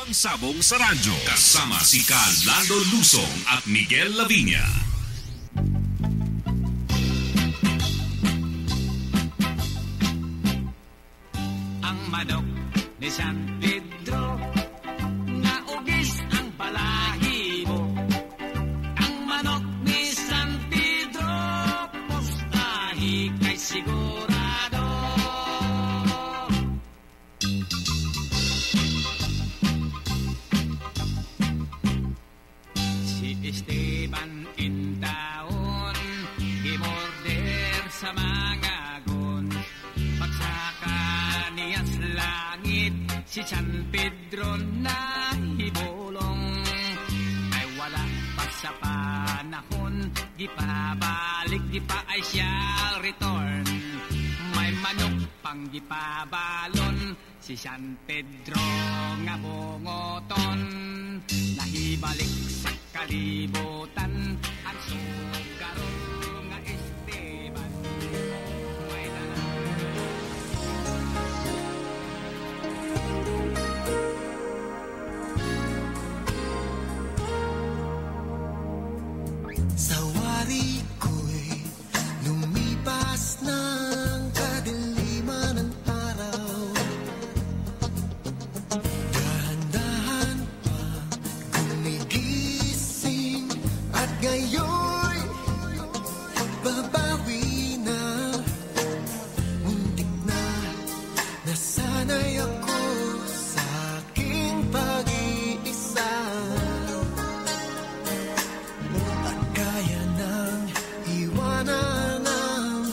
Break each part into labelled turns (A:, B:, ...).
A: Dalawang sabong sa radyo. Kasama si Lando Lusong at Miguel Lavinia.
B: Ang manok ni San Pedro, naugis ang balahibo. Ang manok ni San Pedro, postahi kay sigurado. Si Esteban Intaon, imorder sa mga gon. Pagsaka niya sa langit, si San Pedro na hibulong. Ay wala pa sa panahon, di pa balik, di pa ay siya return. May manok pang di pa balon, si San Pedro nga bungoton. Nahibalik sa kalibutan, ang sugaro nga Esteban. May
C: sa wari ko'y lumipas ng kadiliman ng araw. Dahan-dahan pa gumigising at ngayon babawi na. Muntik na nasanay ako sa aking pag-iisa. At kaya nang iwanan ang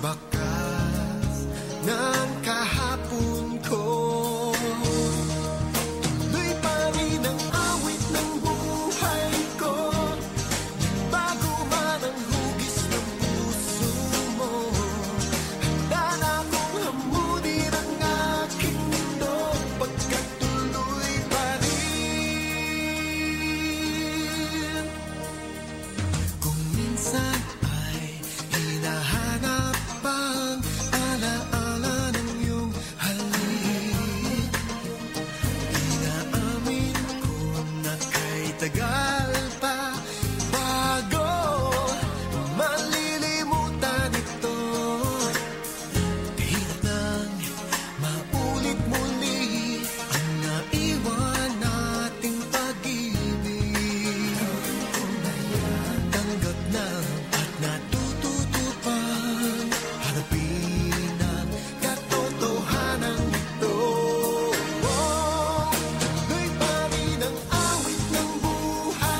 C: bakas ng kahapon ko. Tuloy pa rin ang awit ng buhay ko. Bago man ang hugis ng puso mo, handa na akong hamunin ang aking mundo. Pagkatuloy pa rin. Kung minsan ay hinahanap ang alaala ng iyong halik, inaamin ko na kay tagal pa bago malilimutan ito. Hirap nang maulit muli ang naiwan nating pag-ibig. Tanggap na at natututo pang harapin ang katotohanan ito. Tuloy pa rin ang awit ng buhay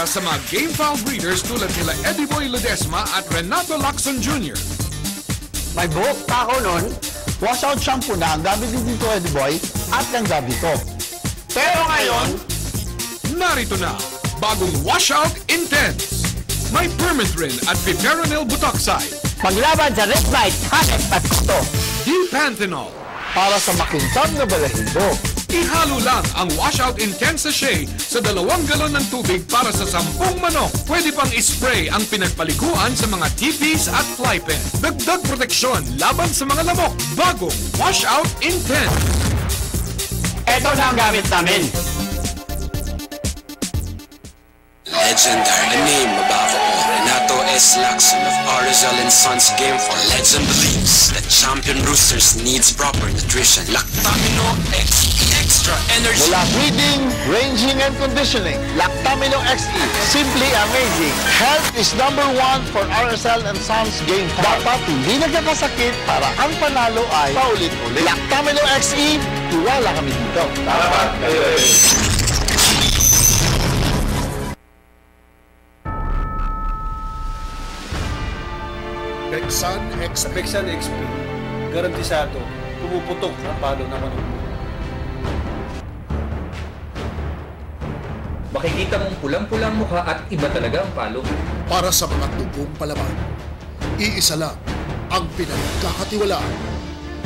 A: para sa mga game-foul breeders tulad nila Eddie Boy Ledesma at Renato Lacson Jr.
D: May buhok pa ako nun, washout shampoo na ang gamit din dito, Eddie Boy, at ang gabi ko. Pero ngayon,
A: narito na, bagong Washout Intense. May permethrin at piperonil butoxide.
D: paglaban sa red light, hanep at kuto.
A: D-panthenol.
D: Para sa makintab na balahibo.
A: Ihalo lang ang Washout Intense sachet sa 2 galon ng tubig para sa 10 manok. Pwede pang ispray ang pinagpaliguan sa mga teepees at fly pen. Dagdag proteksyon laban sa mga lamok. Bagong Washout Intense.
D: Ito na ang gamit namin.
E: Legendary, a name above all. Renato S. Lacson of Arizal and Sons Game for Legend believes that champion roosters needs proper nutrition. Lactamino X Extra Energy.
D: Mula breeding, ranging, and conditioning, Lactamino XE, simply amazing. Health is #1 for RSL and Sons Game Farm. Dapat hindi nagkakasakit para ang panalo ay paulit-ulit. Lactamino XE, tiwala kami dito. Salamat.
F: Pexan XP, garantisado, pumuputok ang palo ng manok mo.
G: Makikita mong pulang-pulang mukha at iba talaga ang palo.
H: Para sa mga dugong palaban, iisa lang ang pinagkakatiwalaan.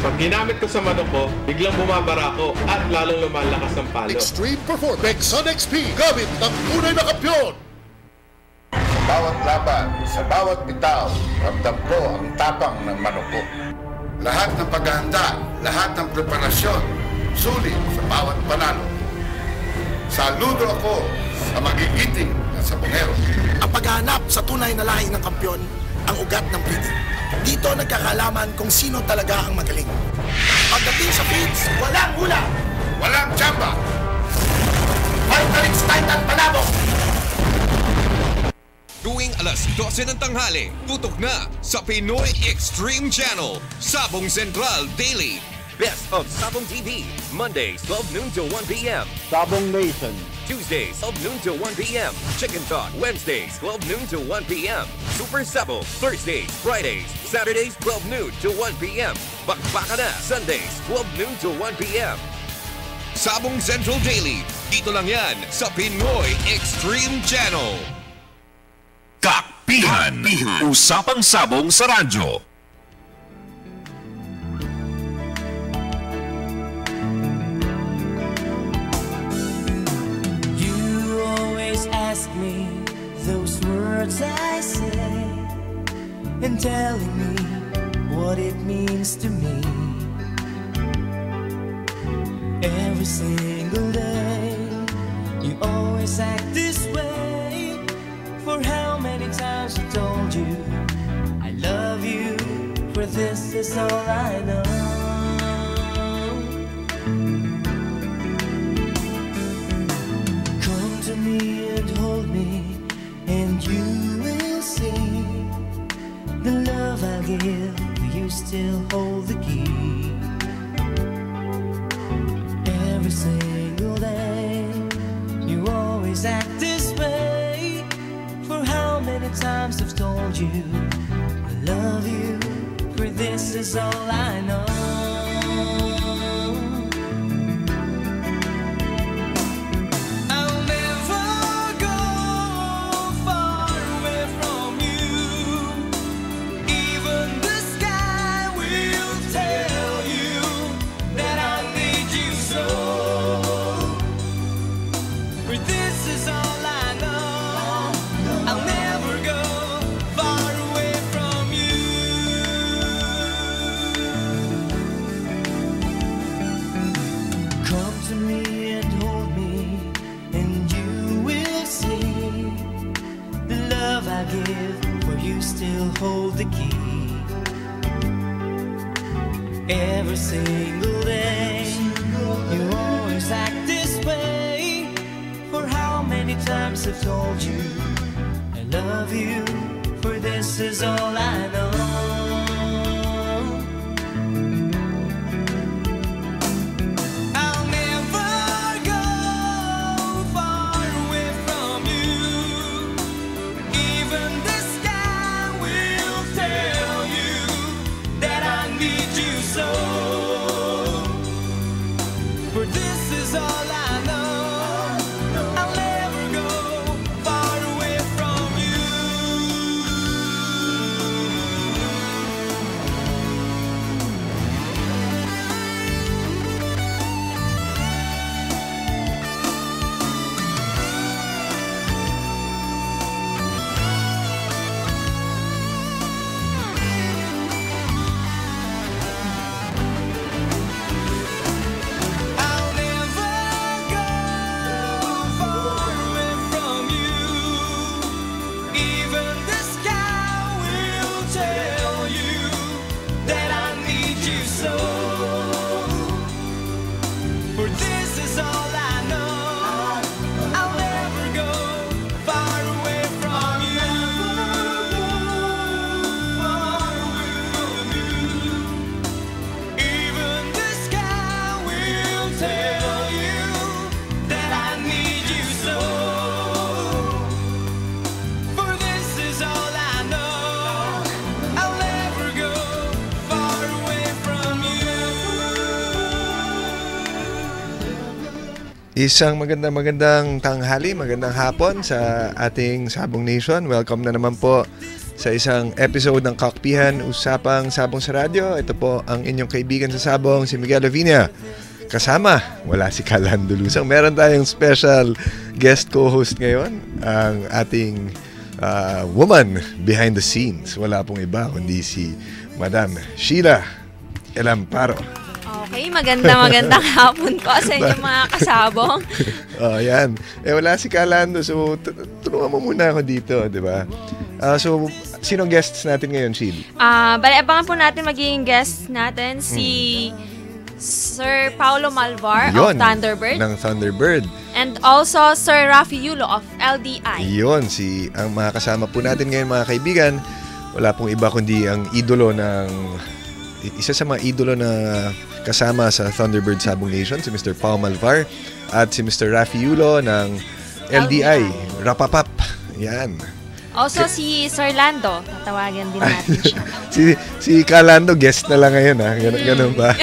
I: Pag ginamit ko sa manok ko, biglang bumabara ako at lalong lumalakas ang palo.
H: Extreme Performance Pexan XP, gamit ng tunay na kampyon.
J: Bawat laban, sa bawat bitaw, ramdam ko ang tapang ng manok ko. Lahat ng paghahanda, lahat ng preparasyon, sulit sa bawat panalo. Saludo ako sa magigiting na sabongero.
C: Ang paghahanap sa tunay na lahi ng kampyon, ang ugat ng breeding. Dito nagkakalaman kung sino talaga ang magaling. Pagdating sa feeds, walang hula,
J: Walang tsamba!
C: Fighterix Titan Palabok!
A: Tuwing alas 12 ng tanghali, tutok na sa Pinoy Extreme Channel, Sabong Central Daily.
K: Best of Sabong TV, Mondays 12 noon to 1 p.m.
D: Sabong Nation.
K: Tuesdays 12 noon to 1 p.m. Chicken Talk, Wednesdays 12 noon to 1 p.m. Super Sabong, Thursdays, Fridays, Saturdays 12 noon to 1 p.m. Bakbaka na, Sundays 12 noon to 1 p.m.
A: Sabong Central Daily, dito lang yan sa Pinoy Extreme Channel.
L: Kakpihan. Usapang sabong sa radyo.
M: You always ask me those words I say, and telling me what it means to me. Every single day you always act this way. For how many times I told you I love you, for this is all I know. Come to me and hold me, and you will see the love I give, you still hold the key. Every single day you always act this way. For how many times I've told you I love you, for this is all I know. I'll never go far away from you. Even the sky will tell you that I need you so. For this is all I know. I'll never go far away from you. Come to me and hold me, and you will see the love I give, for you still hold the key. Every single day you always act this way. For how many times I've told you I love you, for this is all I know. I'll never go far away from you. need you so. For this is all I know. I'll never go far away from you. I'll never go far away from you. Even the sky will tell you that I need you so. For this is all I know. I'll never go far away from you. Even the sky will tell you that I need you so. For this is all I know. I'll never go far away from you.
N: Isang magandang tanghali, magandang hapon sa ating Sabong Nation. Welcome na naman po sa isang episode ng Kakpihan, Usapang Sabong sa Radyo. Ito po ang inyong kaibigan sa Sabong, si Miguel Lavinia. Kasama, wala si Calando Lusang. Meron tayong special guest co-host ngayon, ang ating woman behind the scenes. Wala pong iba kundi si Madam Sheila Elamparo.
O: Okay, magandang hapon po sa inyong mga kasabong.
N: Oh, yan. Wala si Calando, so tulungan mo muna ako dito, di ba? So, sinong guests natin ngayon, Sheila?
O: Bali, abangan po natin magiging guest natin si Sir Paulo Malvar of Thunderbird.
N: Ng Thunderbird.
O: And also Sir Rafi Yulo of LDI.
N: Yun, ang mga kasama po natin ngayon, mga kaibigan, wala pong iba kundi ang idolo isa sa mga idolo na kasama sa Thunderbird Sabong Nation, si Mr. Pao Malvar at si Mr. Rafi Yulo ng LDI. Rapapap. Yan.
O: Also si Sir Lando, tatawagan din natin siya.
N: si Calando, guest na lang ngayon, ha? Ganun ba?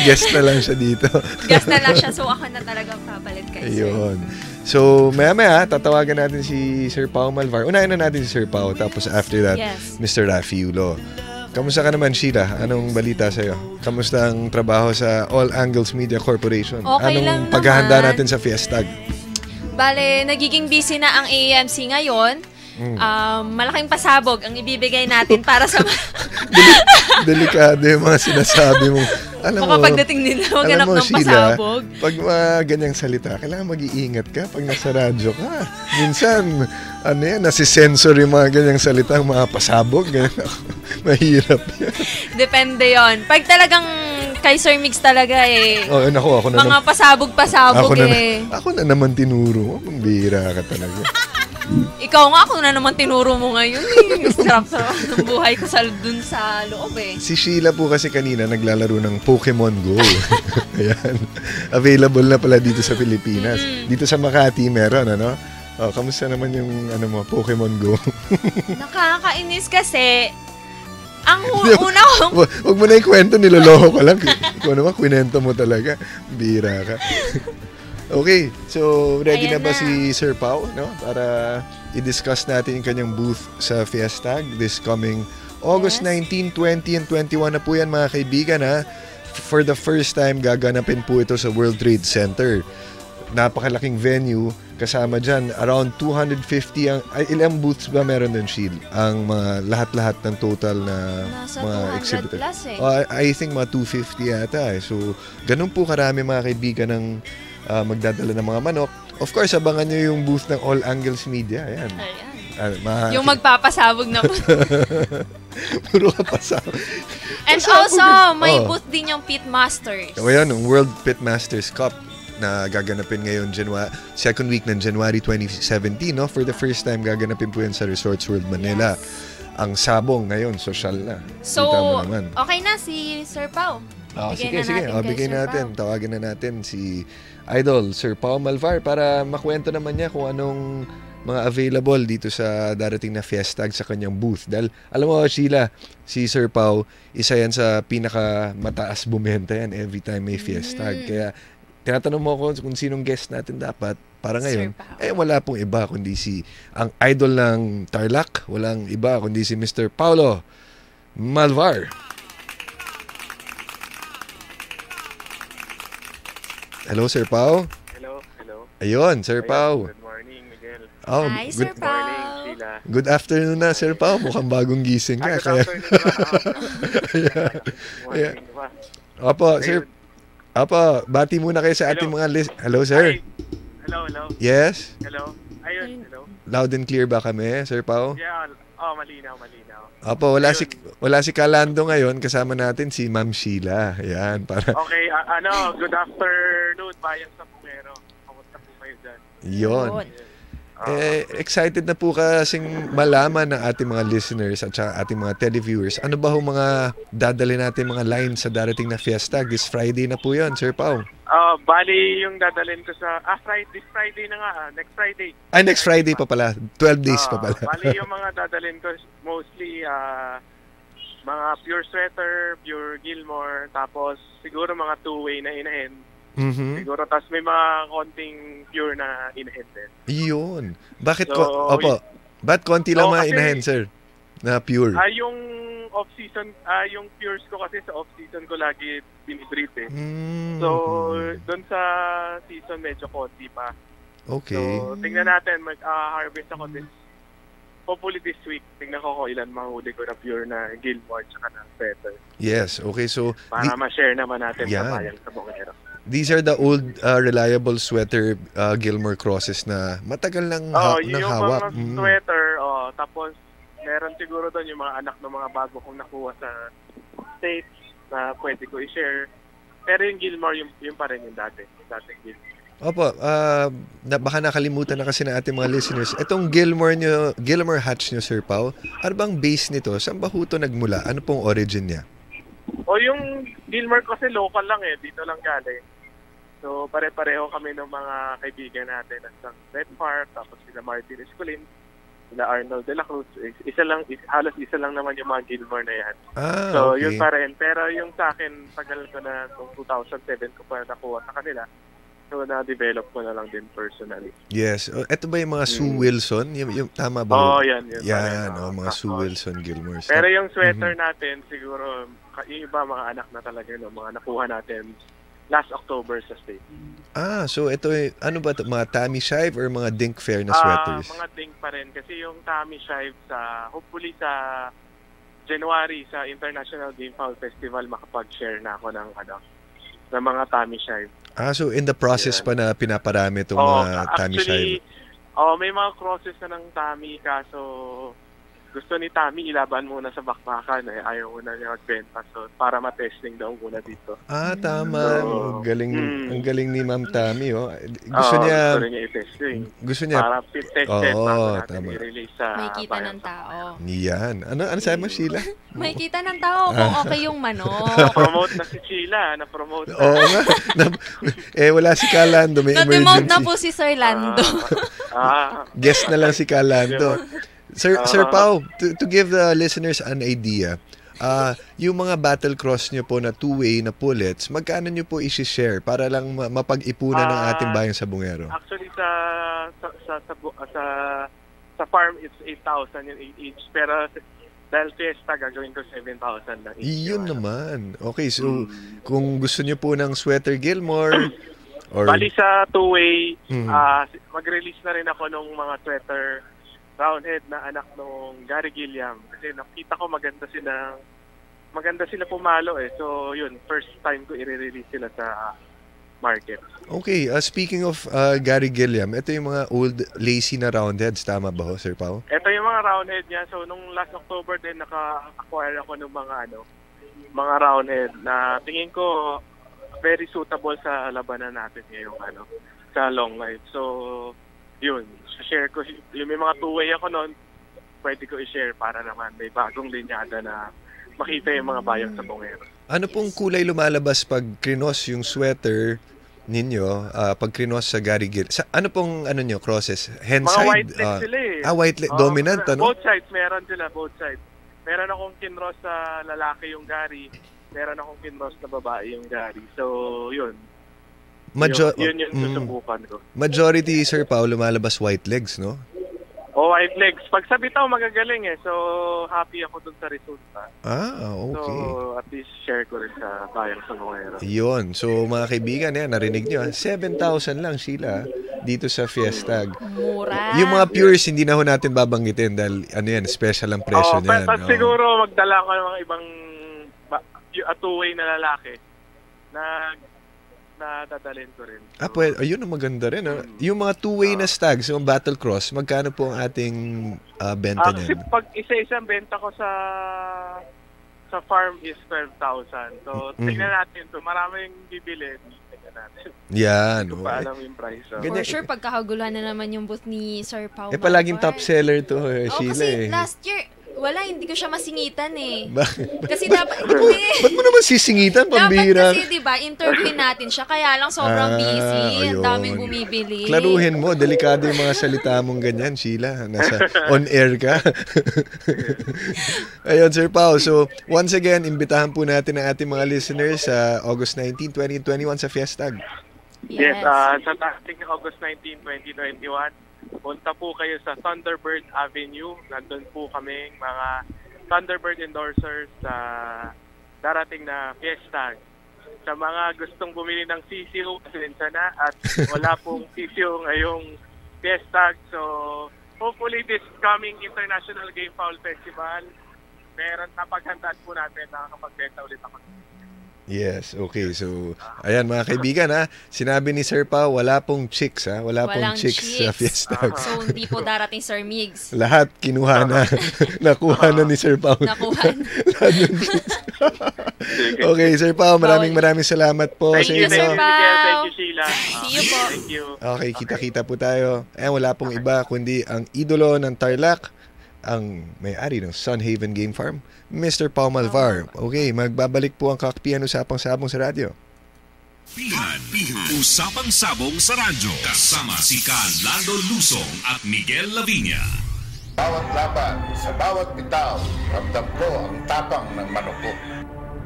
N: Guest na lang siya dito.
O: Guest na lang siya, so ako na talagang papalit kay Sir.
N: Ayun. So, maya-maya, tatawagan natin si Sir Pao Malvar. Unahin na natin si Sir Pao, tapos after that, Mr. Rafi Yulo. Kamusta ka naman, Sheila? Anong balita sa'yo? Kamusta ang trabaho sa All Angles Media Corporation?
O: Okay
N: Anong paghahanda natin sa Fiestag?
O: Bale, nagiging busy na ang AMC ngayon. Malaking pasabog ang ibibigay natin para sa
N: delikado yung mga sinasabi mo. Alam mo,
O: pagdating nila, maghanap ng
N: Sheila,
O: pasabog.
N: Pag ganyang salita, kailangan mag-iingat ka pag nasa radyo ka. Minsan, nasisensor yung mga ganyang salita, mga pasabog. Mahirap yan. Depende yon.
O: Pag talagang kay Sir Mix talaga
N: ako na
O: mga pasabog-pasabog
N: Ako na naman tinuro mo. Pambira ka talaga.
O: Ikaw nga, ako na naman tinuro mo ngayon. Sarap-sarap ng buhay ko dun sa loob
N: Si Sheila po kasi kanina naglalaro ng Pokemon Go. Ayan. Available na pala dito sa Pilipinas. Dito sa Makati meron, ano? Kamusta naman yung Pokemon Go?
O: Nakakainis kasi ang una ko...
N: Huwag mo na ikwento, niloloko ko lang. Ikaw naman, kwento mo talaga. Bira ka. Okay, so ready na ba si Sir Pao, no? Para i-discuss natin yung kanyang booth sa Fiestag this coming August 19, 20, and 21 na po yan, mga kaibigan, ha? For the first time, gaganapin po ito sa World Trade Center. Napakalaking venue. Kasama dyan, around 250 ilang booths ba meron doon, Sheila? Ang mga lahat-lahat ng total na
O: nasa
N: mga
O: 200
N: exhibitors.
O: plus
N: I think mga 250 yata. So, ganun po karami, mga kaibigan, ng magdadala ng mga manok. Of course, abangan nyo yung booth ng All Angles Media. Ayan.
O: Yung magpapasabog na
N: puro kapasabog.
O: And also, may booth din yung Pit Masters.
N: Ayan, yung World Pit Masters Cup na gaganapin ngayon second week ng January 2017, no? For the first time, gaganapin po yan sa Resorts World Manila. Ang sabong ngayon, social na.
O: So,
N: kita mo naman.
O: Okay na si Sir Pao.
N: Sige. Bigay natin. Tawagan na natin si Idol, Sir Pao Malvar, para makwento naman niya kung anong mga available dito sa darating na Fiestag sa kanyang booth. Dahil, alam mo, Sheila, si Sir Pao, isa yan sa pinaka mataas bumenta yan every time may Fiestag. Kaya, tinatanong mo ako kung sinong guest natin dapat para ngayon. Wala pong iba kundi ang idol ng Tarlac, walang iba kundi si Mr. Paulo Malvar. Hello, Sir Pao.
I: Hello.
N: Ayun, Sir Pao.
I: Good morning, Miguel.
O: Hi, Sir Pao.
I: Good morning, Sheila.
N: Good afternoon na, Sir Pao. Mukhang bagong gising ka.
I: Good afternoon ba?
N: Morning ba? Opo, Sir. Opo, bati muna kayo sa ating mga Hello, Sir.
I: Hello.
N: Yes?
I: Hello. Ayun, hello.
N: Loud and clear ba kami, Sir Pao?
I: Yeah, malinaw.
N: Opo, wala si Kalando ngayon. Kasama natin si Ma'am Sheila. Ayan, para...
I: Okay, good afternoon, bayan sa Pumero. Kamusta po kayo dyan?
N: Yun. Excited na po kasing malaman ng ating mga listeners at saka ating mga televiewers. Ano ba ho mga dadali natin mga lines sa darating na Fiestag? This Friday na po yun, Sir Pao.
I: Bali yung dadalhin ko sa... this Friday na nga. Next Friday.
N: Next Friday pa pala. 12 days pa pala.
I: Bali yung mga dadalhin ko mostly mga pure sweater, pure Gilmore, tapos siguro mga two-way na inahin. Siguro, tapos may mga konting pure na inahin din.
N: Yun. Bakit ba't konti lang mga inahin, sir? Na pure?
I: Yung off-season, yung pures ko kasi sa off-season ko lagi binibreed eh. So, doon sa season medyo konti pa.
N: Okay.
I: So, tingnan natin, mag-harvest ako hopefully this week. Tingnan ko kung ilan mahuli ko na pure na Gilmore tsaka na sweater.
N: Yes, okay. So,
I: para ma-share naman natin sa bayan sa Bongero.
N: These are the old reliable sweater Gilmore crosses na matagal nang hawak.
I: Yung mga sweater, tapos meron siguro doon yung mga anak ng mga bago kong nakuha sa States na pwede ko i-share. Pero yung Gilmore, yung pa rin yung dating Gilmore.
N: Opo, baka nakalimutan na kasi na ating mga listeners. Itong Gilmore hatch nyo, Sir Pao, ano bang base nito? Saan ba ito nagmula? Ano pong origin niya?
I: Yung Gilmore kasi local lang dito lang galing. So, pare-pareho kami ng mga kaibigan natin sa Red Park, tapos sila Martin Escolin, sila Arnold de la Cruz. Halos isa lang naman yung mga Gilmore na yan. So,
N: okay.
I: Yun pa rin. Pero yung sa akin, tagal ko na, 2007 ko pa nakuha sa kanila. So, na-develop ko na lang din personally.
N: Yes. Ito ba yung mga Sue Wilson? Yung tama ba?
I: Yan.
N: Mga Sue Wilson Gilmores.
I: Pero yung sweater natin, siguro, yung iba mga anak na talaga, mga nakuha natin last October sa State.
N: So ito ano ba ito? Mga Tommy Shive or mga Dink Fair na sweaters?
I: Mga Dink pa rin. Kasi yung Tommy Shive hopefully sa January sa International Game Fowl Festival makapag-share na ako ng mga Tommy Shive.
N: So in the process pa na pinaparami itong mga Tommy Shive?
I: May mga crosses na ng Tommy kaso gusto ni Tommy ilaban muna sa bakbakan ayaw muna niya magbenta para ma-testing daw muna dito.
N: Tama. Ang galing ni Ma'am Tommy gusto niya
I: gusto niya para fit-test
N: tama.
I: I-release sa
O: may kita ng tao.
N: Yan. Ano sabi mo, Sheila?
O: May kita ng tao kung okay yung manok.
I: Na-promote na si Sheila, na-promote na.
N: Oo nga. Wala si Kalando, may emergency.
O: Na-demote na po si Sir Lando.
N: Guest na lang si Kalando. Sir Pao, to give the listeners an idea, yung mga battle cross nyo po na two-way na pullets, magkano nyo po i-share para lang mapag-ipunan ng ating bayan sa Bongero?
I: Actually, sa farm, it's 8,000 yung each. Pero dahil fiesta, gagawin ko 7,000 lang each.
N: Yun naman. Okay, so kung gusto nyo po ng sweater Gilmore,
I: bali sa two-way, mag-release na rin ako ng mga sweater roundhead na anak nung Gary Gilliam kasi nakita ko maganda sila pumalo so yun first time ko i-release sila sa market.
N: Okay, speaking of Gary Gilliam, ito yung mga old lacy na roundheads, tama ba ho, Sir Pao?
I: Ito yung mga roundhead niya. So nung last October din naka-acquire ako ng mga roundhead na tingin ko very suitable sa labanan natin ngayong sa long life. So yun, share ko. Yung may mga two-way ako noon, pwede ko i-share para naman may bagong linyada na makita yung mga bayang sa Bongero.
N: Ano pong kulay lumalabas pag krinos yung sweater ninyo, pag krinos sa Gary Gill, ano pong nyo, crosses? Hand
I: Mga
N: side?
I: white leg sila eh.
N: White leg. Dominant, ano?
I: Both sides, meron sila, both sides. Meron akong kinross sa lalaki yung Gary, meron akong kinross na babae yung Gary. So, yun. Yun yung susubukan ko.
N: Majority, Sir Pao, lumalabas white legs, no?
I: White legs. Pag sa bitaw, magagaling eh. So, happy ako dun sa resulta.
N: Okay.
I: So, at least share ko rin sa bayang Songero.
N: Yun. So, mga kaibigan, narinig nyo, 7,000 lang, Sheila, dito sa Fiestag.
O: Mura.
N: Yung mga pures, hindi na ho natin babanggitin dahil, special ang presyo niyan.
I: Siguro, magdala ko ng mga ibang two-way na lalaki na dadalhin ko rin.
N: Pwede. Ayun ang maganda rin. Yung mga two-way na stags, yung battle cross, magkano po ang ating benta niyan?
I: Pag isa-isang benta ko sa farm is 12,000. So, tingnan natin ito. Maraming bibili. Tingnan natin.
N: Yan.
I: Hindi ko pa alam yung price. So.
O: For sure, pagkakaguluhan na naman yung booth ni Sir Pao.
N: Palaging top seller to, Sheila.
O: Kasi last year, hindi ko siya masingitan eh.
N: Bakit?
O: Kasi dapat,
N: ba't mo naman sisingitan, pambihira?
O: Dapat kasi, diba, interviewin natin siya, kaya lang sobrang busy. Ang daming bumibili.
N: Klaruhin mo, delikado yung mga salita mong ganyan, Sheila. Nasa on-air ka. Ayun, Sir Pao. So, once again, imbitahan po natin ang ating mga listeners sa August 19, 2021 sa Fiestag.
I: Yes, sa dating August 19, 2021, punta po kayo sa Thunderbird Avenue. Nandun po kaming mga Thunderbird endorsers sa darating na Fiesta. Sa mga gustong bumili ng CCO, pasensya na at wala pong CCO ngayong Fiesta. So, hopefully this coming International Game Foul Festival, meron na paghandaan po natin na nakapagbenta ulit ako.
N: Yes, okay. So, ayan mga kaibigan, sinabi ni Sir Pao, wala pong chicks, Wala pong chicks sa Fiesta.
O: So, hindi po darating Sir Migs.
N: Lahat kinuha na. Nakuha na ni Sir Pao.
O: Nakuha na.
N: Okay, Sir Pao, maraming salamat po
I: sa inyo.
O: Sir Pao.
I: Thank you, Sheila.
O: See you po.
I: Thank you.
N: Okay, kita-kita po tayo. Wala pong iba kundi ang idolo ng Tarlac, ang may-ari ng Sun Haven Game Farm, Mr. Pao Malvar. Okay, magbabalik po ang Kakpihan Usapang Sabong sa radyo.
L: Pihan Usapang Sabong sa radyo. Kasama si Lando Lusong at Miguel Lavinia.
J: Bawat laban, sa bawat bitaw, ramdam ko ang tapang ng manok ko.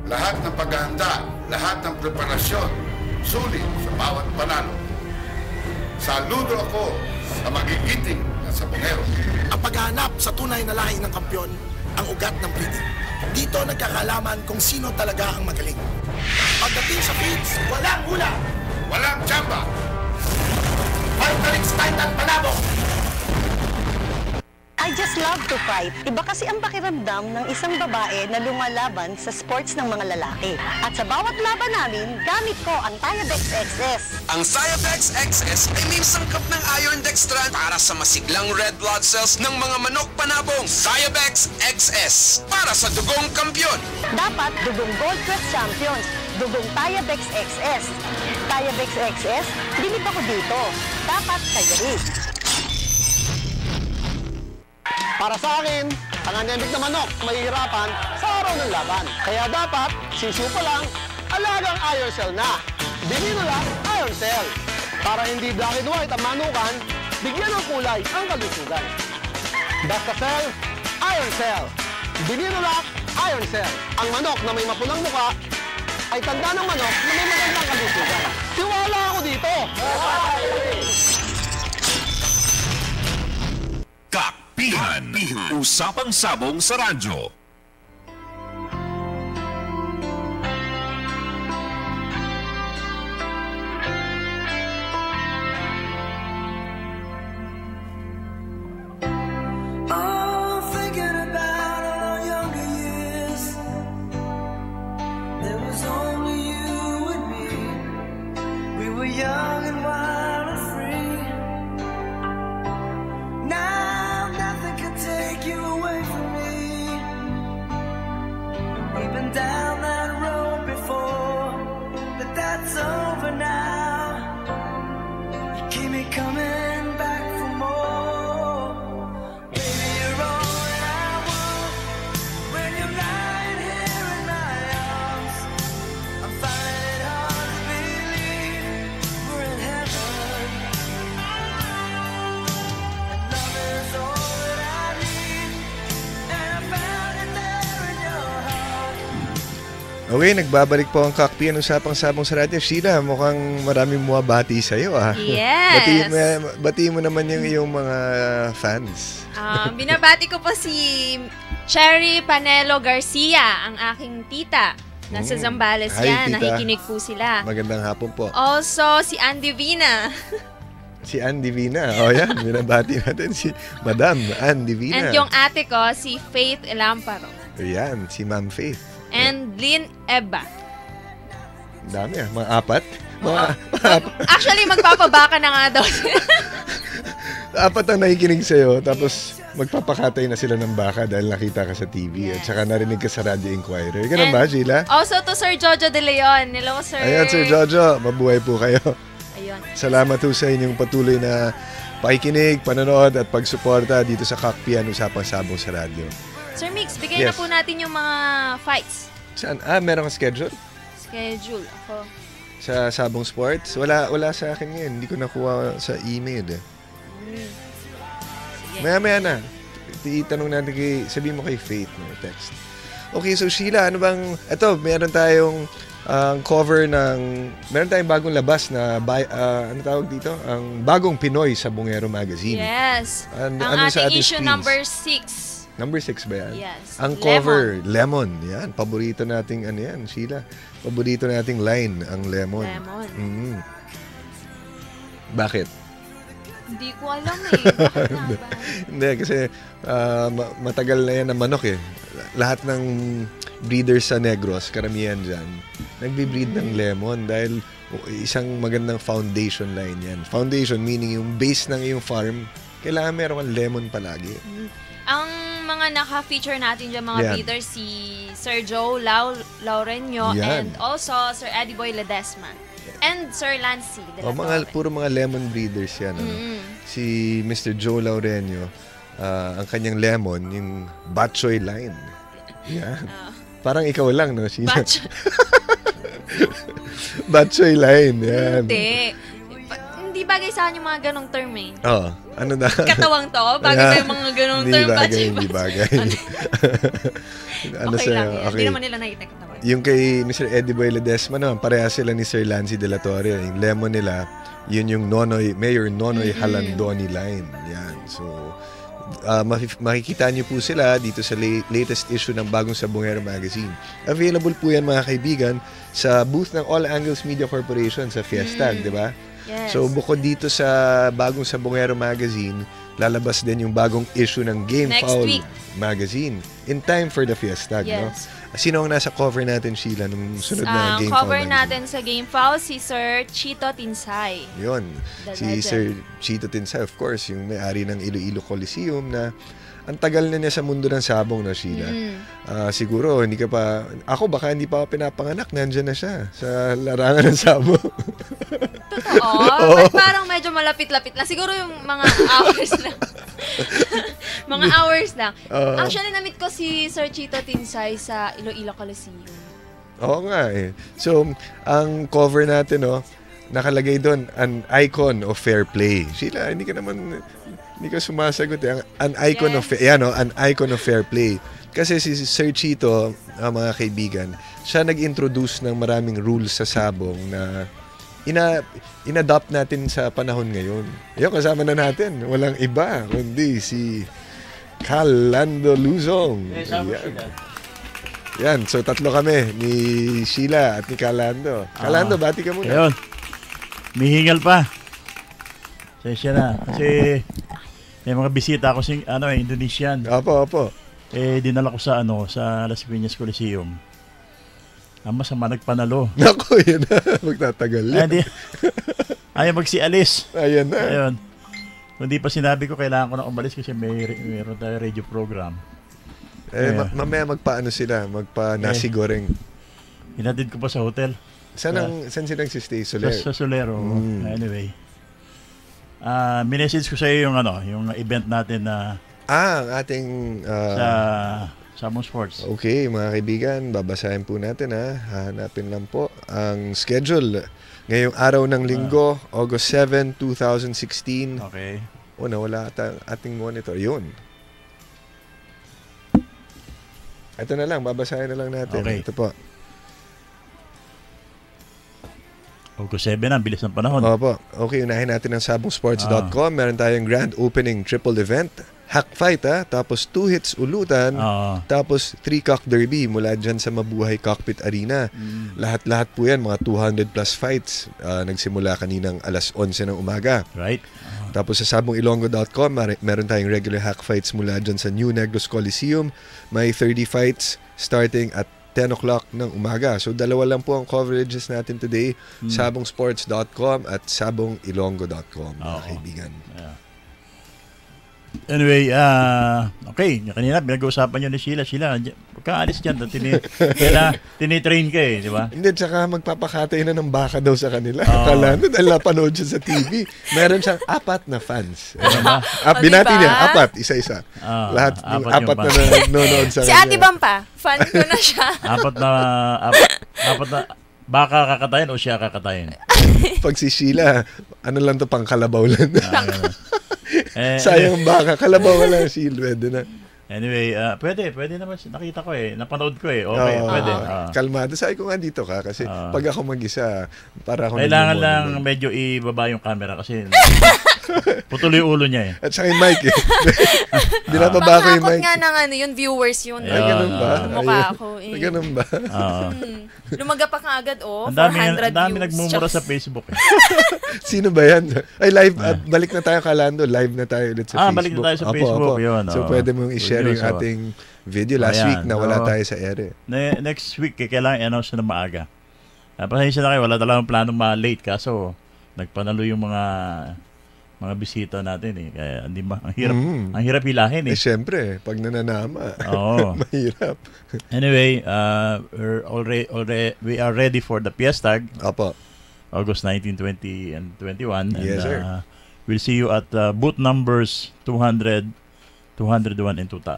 J: Lahat ng paghahanda, lahat ng preparasyon, sulit sa bawat panalo. Saludo ako sa magigiting na sabongero.
H: Ang paghahanap sa tunay na lahi ng kampyon, ang ugat ng breeding. Dito nagkakalaman kung sino talaga ang magaling. Pagdating sa feeds, walang hula,
J: walang tsamba.
H: Fighterix Titan Panabong.
P: I just love to fight. Iba kasi ang pakiramdam ng isang babae na lumalaban sa sports ng mga lalaki. At sa bawat laban namin, gamit ko ang Thiabex XS.
E: Ang Thiabex XS ay may sangkap ng iron dextran para sa masiglang red blood cells ng mga manok panabong. Thiabex XS para sa dugong kampyon.
P: Dapat dugong Gold Quest Champions. Dugong Thiabex XS. Thiabex XS, bilib ako dito. Dapat kayo rin.
D: Para sa akin, ang anemic na manok mahihirapan sa araw ng laban. Kaya dapat, sisiw pa lang, alagang Iron Cell na. Binino lang Iron Cell. Para hindi black and white ang manukan, bigyan ng kulay ang kalusugan. Basta Cell, Iron Cell. Binino lang Iron Cell. Ang manok na may mapulang muka ay tanda ng manok na may magandang kalusugan. Tiwala ako dito!
L: Kakpihan Usapang Sabong sa radyo.
C: Young and wild and free. Now nothing can take you away from me.
N: Okay, nagbabalik po ang Kakpian Usapang Sabong sa radyo. Sheila, mukhang maraming bumabati sa'yo, ah.
O: Yes.
N: Batiin mo naman yung iyong mga fans.
O: Binabati ko po si Cherry Panelo Garcia, ang aking tita. Nasa Zambales yan.
N: Tita.
O: Nakikinig po sila.
N: Magandang hapon po.
O: Also, si Ann Divina.
N: Si Ann Divina. O yan, binabati natin si Madam Ann Divina.
O: And yung ate ko, si Faith Elamparo.
N: Ayan, si Ma'am Faith.
O: And Lynn Eba.
N: Dami ah, mga apat.
O: Actually, magpapabaka na nga daw.
N: Apat ang nakikinig sa'yo, tapos magpapakatay na sila ng baka dahil nakita ka sa TV at saka narinig ka sa Radio Inquirer. Ganun ba, Sheila?
O: Also to Sir Jojo De Leon. Hello, sir.
N: Ayan, Sir Jojo. Mabuhay po kayo.
O: Ayun.
N: Salamat po sa inyong patuloy na pakikinig, panonood at pagsuporta dito sa Kakpian Usapang Sabong sa radyo.
O: Sir Mix, bigay na po natin yung mga fights.
N: Saan? Meron kang schedule?
O: Schedule. Ako.
N: Sa Sabong Sports? Wala sa akin ngayon. Hindi ko nakuha sa email. Maya-maya na. Itanong natin sabihin mo kay Faith na text. Okay, so Sheila, ano bang, meron tayong cover meron tayong bagong labas na, ano tawag dito? Ang bagong Pinoy sa Bungero Magazine.
O: Yes.
N: Ang
O: ating issue number 6.
N: Number 6 ba yan?
O: Yes.
N: Ang cover, Lemon. Yan, paborito nating, Sheila? Paborito nating line, ang Lemon.
O: Lemon.
N: Bakit?
O: Hindi ko alam eh.
N: Hindi, kasi matagal na yan ang manok eh. Lahat ng breeders sa Negros, karamihan dyan, nagbe-breed ng lemon dahil isang magandang foundation line yan. Foundation meaning yung base ng iyong farm, kailangan meron kang lemon palagi.
O: Ang mga naka-feature natin dyan, mga breeders, si Sir Joe Laurenio and also Sir Eddie Boy Ledesma. And Sir Lancy de la Torre.
N: Puro mga lemon breeders yan. Si Mr. Joe Laurenio, ang kanyang lemon, yung Batchoy line. Yan. Parang ikaw lang, no? Batchoy line. Yan.
O: Hindi bagay sa akin yung mga ganong term eh.
N: Ano na?
O: Katawang to? Bagay ba yung mga ganong term?
N: Hindi bagay.
O: Okay lang yan. Hindi naman nila nakita katawang.
N: Yung kay Mr. Eddie Boy Ledesma naman, parehas sila ni Sir Lancy de la Torre. Yung lemon nila, yun yung Mayor Nonoy Halandoni line. Yan. So, makikita niyo po sila dito sa latest issue ng bagong Sabongero Magazine. Available po yan, mga kaibigan, sa booth ng All Angles Media Corporation sa Fiestag, di ba?
O: Yes.
N: So, bukod dito sa bagong Sabongero Magazine, lalabas din yung bagong issue ng Game Foul Magazine in time for the Fiestag, no? Sino ang nasa cover natin, Sheila, nung sunod na Game Foul?
O: Cover natin sa Game Foul, si Sir Chito Tinsay.
N: Yun. Si Sir Chito Tinsay, of course, yung may-ari ng Iloilo Coliseum na ang tagal na niya sa mundo ng sabong, na Sheila. Siguro, hindi ka pa... Ako, baka hindi pa ako pinapanganak. Nandyan na siya sa larangan ng sabong.
O: Totoo? But parang medyo malapit-lapit lang. Siguro yung mga hours lang. Mga hours lang. Actually, na-meet ko si Sir Chito Tinsay sa Iloilo Coliseum. Oo
N: nga eh. So, ang cover natin, nakalagay doon, an icon of fair play. Sheila, hindi ka sumasagot eh. An icon of fair play. Kasi si Sir Chito, mga kaibigan, siya nag-introduce ng maraming rules sa sabong na in-adopt natin sa panahon ngayon. Ayun, kasama na natin. Walang iba, kundi si Lando Luzong. Yan, so tatlo kami, ni Sheila at ni Lando. Lando, bati ka muna.
Q: Ayun, mihingal pa. Sensya na. Kasi may mga bisita ako Indonesian.
N: Opo.
Q: Dinala ko sa Las Piñas Coliseum. Ang masama, nagpanalo.
N: Naku, yun na. Magtatagal yan.
Q: Ayaw magsialis.
N: Ayan na.
Q: Ayun. Kung di pa sinabi ko, kailangan ko na umalis kasi mayroon tayo radio program.
N: Mamaya nasi goreng.
Q: Hinatid ko pa sa hotel.
N: Saan sila nagsistay? Solero?
Q: Sa Solero. Anyway. Minessage ko sa iyo yung event natin na
N: ang ating
Q: sa Sabong Sports.
N: Okay, mga kaibigan, babasahin po natin hahanapin lang po ang schedule ngayong araw ng linggo, August 7, 2016.
Q: Okay.
N: Nawala ating monitor. Yun. Ito na lang, babasahin na lang natin.
Q: Okay.
N: Ito po.
Q: August 7 na, bilis ng panahon.
N: Opo. Okay, unahin natin ang sabongsports.com. Meron tayong grand opening triple event. Hack fight, tapos 2 hits ulutan, tapos 3 cock derby mula dyan sa Mabuhay Cockpit Arena. Lahat-lahat po yan, mga 200 plus fights. Nagsimula kaninang alas 11 ng umaga.
Q: Right.
N: Tapos sa sabongilonggo.com, meron tayong regular hack fights mula dyan sa New Negros Coliseum. May 30 fights starting at 10 o'clock ng umaga. So, dalawa lang po ang coverages natin today. Sabongsports.com at sabongilonggo.com, mga kaibigan.
Q: Yeah. Anyway, okay. Kanina, pinag-uusapan nyo ni Sheila. Sheila, pagkaalis dyan, tinitrain ka di ba?
N: Hindi, tsaka magpapakatay na ng baka daw sa kanila. Akala na, dahil napanood siya sa TV. Meron siyang 4 na fans. Binati niya, 4, isa-isa. Lahat, yung 4 na nanonood sa
O: kanya. Si Ate Bam pa, fan ko na siya.
Q: 4 na baka kakatayin o siya kakatayin?
N: Pag si Sheila, ano lang to, pang kalabaw lang. Sayang baka, kalabaw lang si Pwede na.
Q: Anyway, pwede naman, nakita ko napanood ko okay, pwede.
N: Kalmado, sabi ko nga dito ka kasi pag ako mag-isa, para ako
Q: kailangan lang medyo ibaba yung camera kasi putol yung ulo niya
N: At saka yung mic binababa ko yung mic.
O: Nga ng yung viewers yun.
N: Ay, ganun ba?
O: Mukha ako
N: Ganun ba?
O: Lumagapak nga agad, 400
Q: views. Ang dami nagmumura sa Facebook.
N: Sino ba yan? Ay, live. Balik na tayo, Kalando. Live na tayo ulit sa Facebook.
Q: Balik na tayo sa Facebook. Yun,
N: so, pwede mong i-share yung ating video. Last week, nawala tayo sa ere.
Q: Next week, kailangan i-announce na maaga. Pasensya na kayo, wala talagang planong ma-late. Kaso, nagpanalo yung mga bisita natin Kaya ang hirap hilahin
N: Siyempre, pag nananama. Mahirap.
Q: Anyway, we are ready for the Fiestag.
N: Opo.
Q: August 19, 20, and 21.
N: Yes, sir.
Q: We'll see you at booth numbers 200, 201, and 202.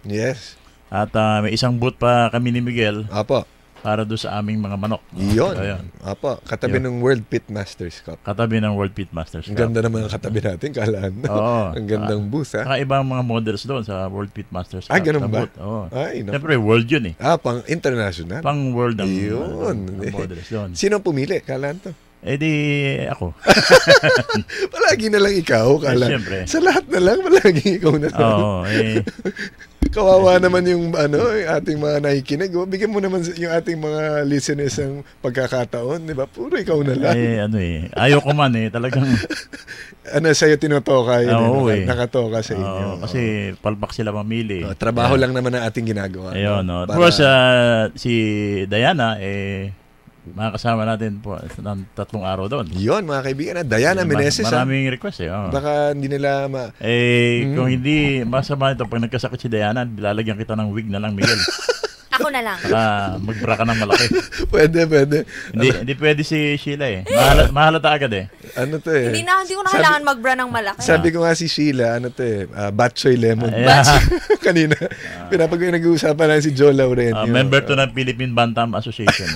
N: Yes.
Q: At may isang booth pa kami ni Miguel.
N: Opo.
Q: Para doon sa aming mga manok.
N: Yun. Apo, katabi ng World Pit Masters Cup.
Q: Katabi ng World Pit Masters Cup.
N: Ang ganda naman ang katabi natin, Kalaan. Ang gandang booth,
Q: Saka ibang mga models doon sa World Pit Masters Cup.
N: Ganun ba?
Q: Siyempre, world yun
N: pang international.
Q: Pang world ang
N: models doon. Sino pumili, Kalaan to?
Q: Ako.
N: Palagi na lang ikaw, Kalaan.
Q: Siyempre.
N: Sa lahat na lang, palagi ikaw na lang. Kawawa naman yung ating mga nakikinig. Bigyan mo naman yung ating mga listeners ang pagkakataon, di ba? Puro ikaw na lang.
Q: Ayoko man talagang
N: sa'yo tinotoka yun. Nakatoka sa inyo.
Q: Kasi palpak sila mamili.
N: Trabaho lang naman ang ating ginagawa.
Q: Ayun, Tapos si Diana, makakasama natin po ng 3 araw doon.
N: Yun, mga kaibigan. Diana Meneses.
Q: Maraming request
N: Baka hindi nila
Q: kung hindi, masama ito. Pag nagkasakit si Diana, lalagyan kita ng wig na lang, Miguel.
O: Ako na lang.
Q: Magbra ka ng malaki.
N: Pwede.
Q: Hindi pwede si Sheila Mahalata agad
N: Ano to
O: Hindi ko na kailangan magbra ng malaki.
N: Sabi ko nga si Sheila, Batchoy Lemon. Kanina. Pinapag-uusapan na si Joe Laurenio.
Q: Member to ng Philippine Bantam Association.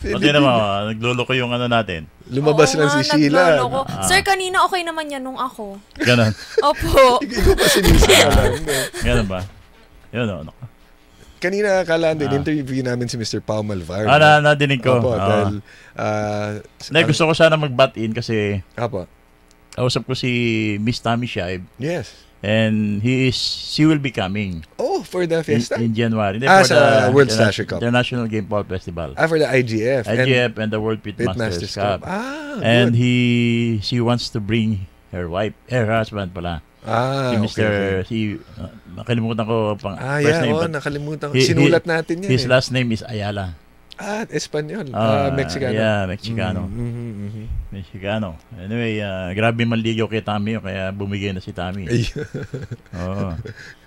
Q: Pati naman, nagluloko yung natin.
N: Lumabas lang si Sheila.
O: Sir, kanina okay naman yan nung ako.
Q: Ganon.
O: Opo.
N: Ikaw pa sinisa ka lang.
Q: Ganon ba? Yun,
N: Kanina, Kalaan, interview namin si Mr. Pao Malvar.
Q: Nadinig ko.
N: Opo, dahil
Q: gusto ko sana mag-bat-in kasi kausap ko si Miss Tammy Shive.
N: Yes.
Q: And she will be coming.
N: For the Fiesta?
Q: In January.
N: Sa World Slasher Cup.
Q: International Game Ball Festival.
N: For the IGF.
Q: And the World Pit Masters Cup. And she wants to bring her husband pala. Si Mr. Nakalimutan ko first name.
N: Nakalimutan ko. Sinulat natin yan.
Q: His last name is Ayala.
N: Espanyol. Mexicano.
Q: Mexicano. Mexicano. Anyway, grabe manligaw kay Tammy kaya bumigay na si Tammy.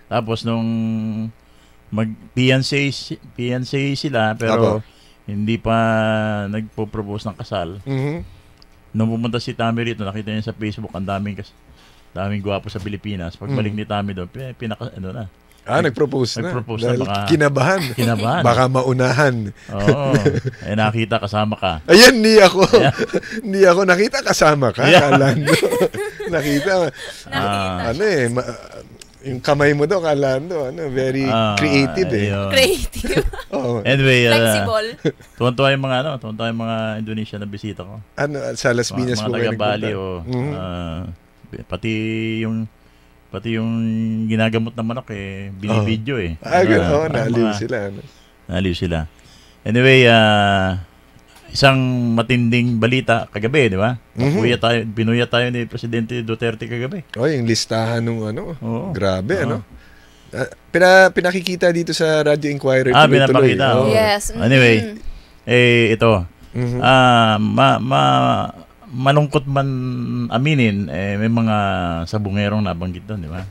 Q: Tapos nung mag-PNC sila pero hindi pa nagpo-propose ng kasal. Nung pumunta si Tammy rito, nakita niya sa Facebook ang daming gwapo sa Pilipinas. Pagbalik ni Tammy doon,
N: nag-propose na.
Q: Dahil
N: kinabahan. Baka maunahan.
Q: Nakita kasama ka.
N: Ayan, hindi ako. Nakita kasama ka. Kalando. Nakita. Yung kamay mo daw, Kalando, very creative eh.
O: Creative.
Q: Anyway,
O: flexible.
Q: tuwan-tuwa yung mga Indonesia na bisita ko.
N: Sa Las Piñas po kayo
Q: nagpunta? Bali, pati yung ginagamot na manok binibidyo eh.
N: Naaliw sila.
Q: Naaliw sila. Anyway, isang matinding balita kagabi, di ba? Binuya tayo ni Presidente Duterte kagabi.
N: Yung listahan nung grabe, pinakikita dito sa Radio Inquirer.
Q: Pinapakita.
O: Yes.
Q: Anyway, ito. Malungkot man aminin, may mga sabungerong nabanggit doon, di ba?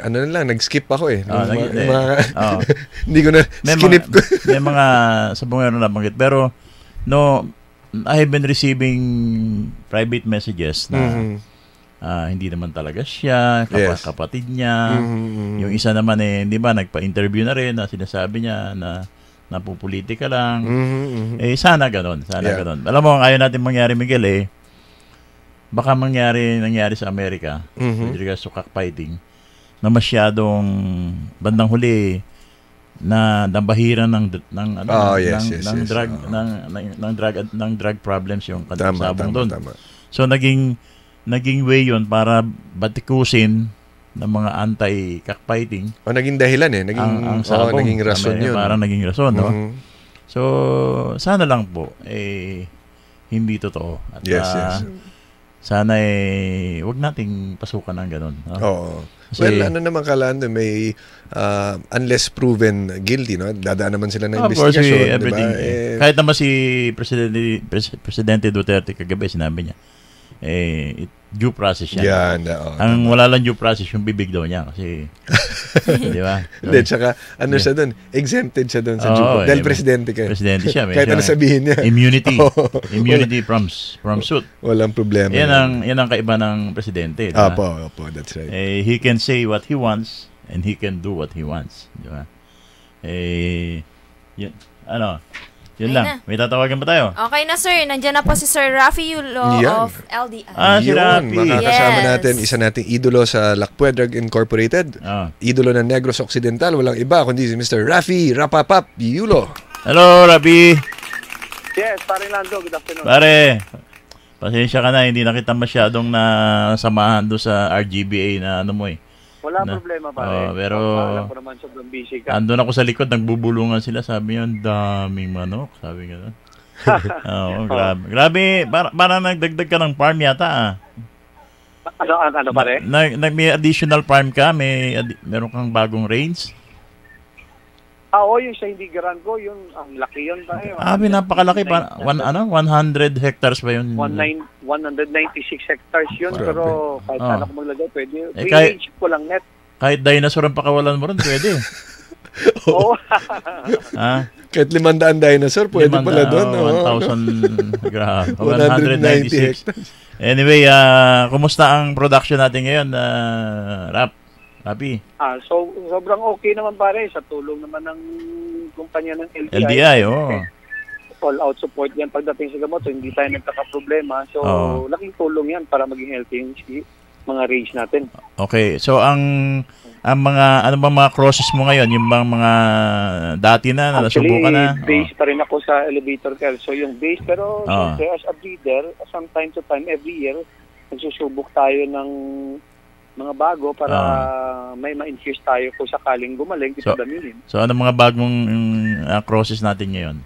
N: Ano na lang, nag-skip ako eh. Hindi ko na, skinip ko.
Q: May mga sabungerong nabanggit. Pero, I have been receiving private messages na hindi naman talaga siya, kapatid niya. Yung isa naman di ba, nagpa-interview na rin na sinasabi niya na napupolitika lang. Sana ganun. Ganun. Alam mo, ang ayaw natin mangyari, Miguel, baka nangyari sa Amerika with regards to cockfighting na masyadong bandang huli na nabahiran ng drug problems yung sabong doon. So naging way yun para batikusin ng mga anti-cockfighting.
N: Naging dahilan naging sabong, naging rason yun.
Q: Parang naging rason, no? So sana lang po hindi totoo. At sana wag nating pasukan ng ganun.
N: Oo. Well, ano naman, Kalando, may unless proven guilty, no? Dadaan naman sila ng investigation,
Q: everything. Diba? Kahit naman si Presidente Duterte kagabi, sinabi niya, due process yan. Ang wala lang due process, yung bibig daw niya. Kasi, di ba?
N: Hindi, tsaka, siya doon? Exempted siya doon sa due process. Dahil presidente ka.
Q: Presidente siya.
N: Kahit ano sabihin niya.
Q: Immunity. Immunity from suit.
N: Walang problema.
Q: Yan ang kaiba ng presidente. Diba?
N: Opo, that's right.
Q: He can say what he wants and he can do what he wants. Di ba? Yun lang. May tatawagan ba tayo?
O: Okay na, sir. Nandiyan na po si Sir Rafi Yulo of LDI.
Q: Si Rafi.
N: Makakasama natin, isa nating idolo sa Lakpuedrag Incorporated. Idolo ng Negros Occidental. Walang iba kundi si Mr. Rafi Rapapap Yulo.
Q: Hello, Rafi.
R: Yes, pare Lando. Good afternoon.
Q: Pare, pasensya ka na. Hindi na kita masyadong nasamahan doon sa RGBA na
R: Wala problema, pare.
Q: Pero,
R: alam ko naman sobrang busy ka.
Q: Andun ako sa likod, nagbubulungan sila. Sabi niya, daming manok. Sabi nga. Grabe. Grabe, parang nagdagdag ka ng farm yata.
R: Ano pare?
Q: May additional farm ka? Meron kang bagong range?
R: Yung sa hindi Garango, yung ang laki yun tayo.
Q: Napakalaki. 100 hectares ba yun?
R: 196 hectares yun.
Q: Grabe.
R: Pero kahit saan ako maglagay, pwede.
Q: Kahit
R: ko lang net.
Q: Kahit dinosaur ang pakawalan mo rin, pwede.
R: Oo.
N: Kahit 500 dinosaur, pwede pala doon.
Q: 1,000, grabe. 190 hectares. Anyway, kumusta ang production natin ngayon, Rapi?
R: So sobrang okay naman, pare, sa tulong naman ng kumpanya ng LDI.
Q: LDI,
R: All out support yan pagdating sa gamot, so hindi tayo nagkaka-problema. So laking tulong yan para maging healthy yung mga range natin. Okay, so ang mga mga crosses mo ngayon, yung mga dati na nasubukan na? Actually, base pa rin ako sa elevator care. So yung base, pero as a breeder, from time to time, every year, nagsusubok tayo ng mga bago para may ma-infuse tayo kung sakaling gumaling dito daminin.
Q: So ano mga bagong crosses natin ngayon?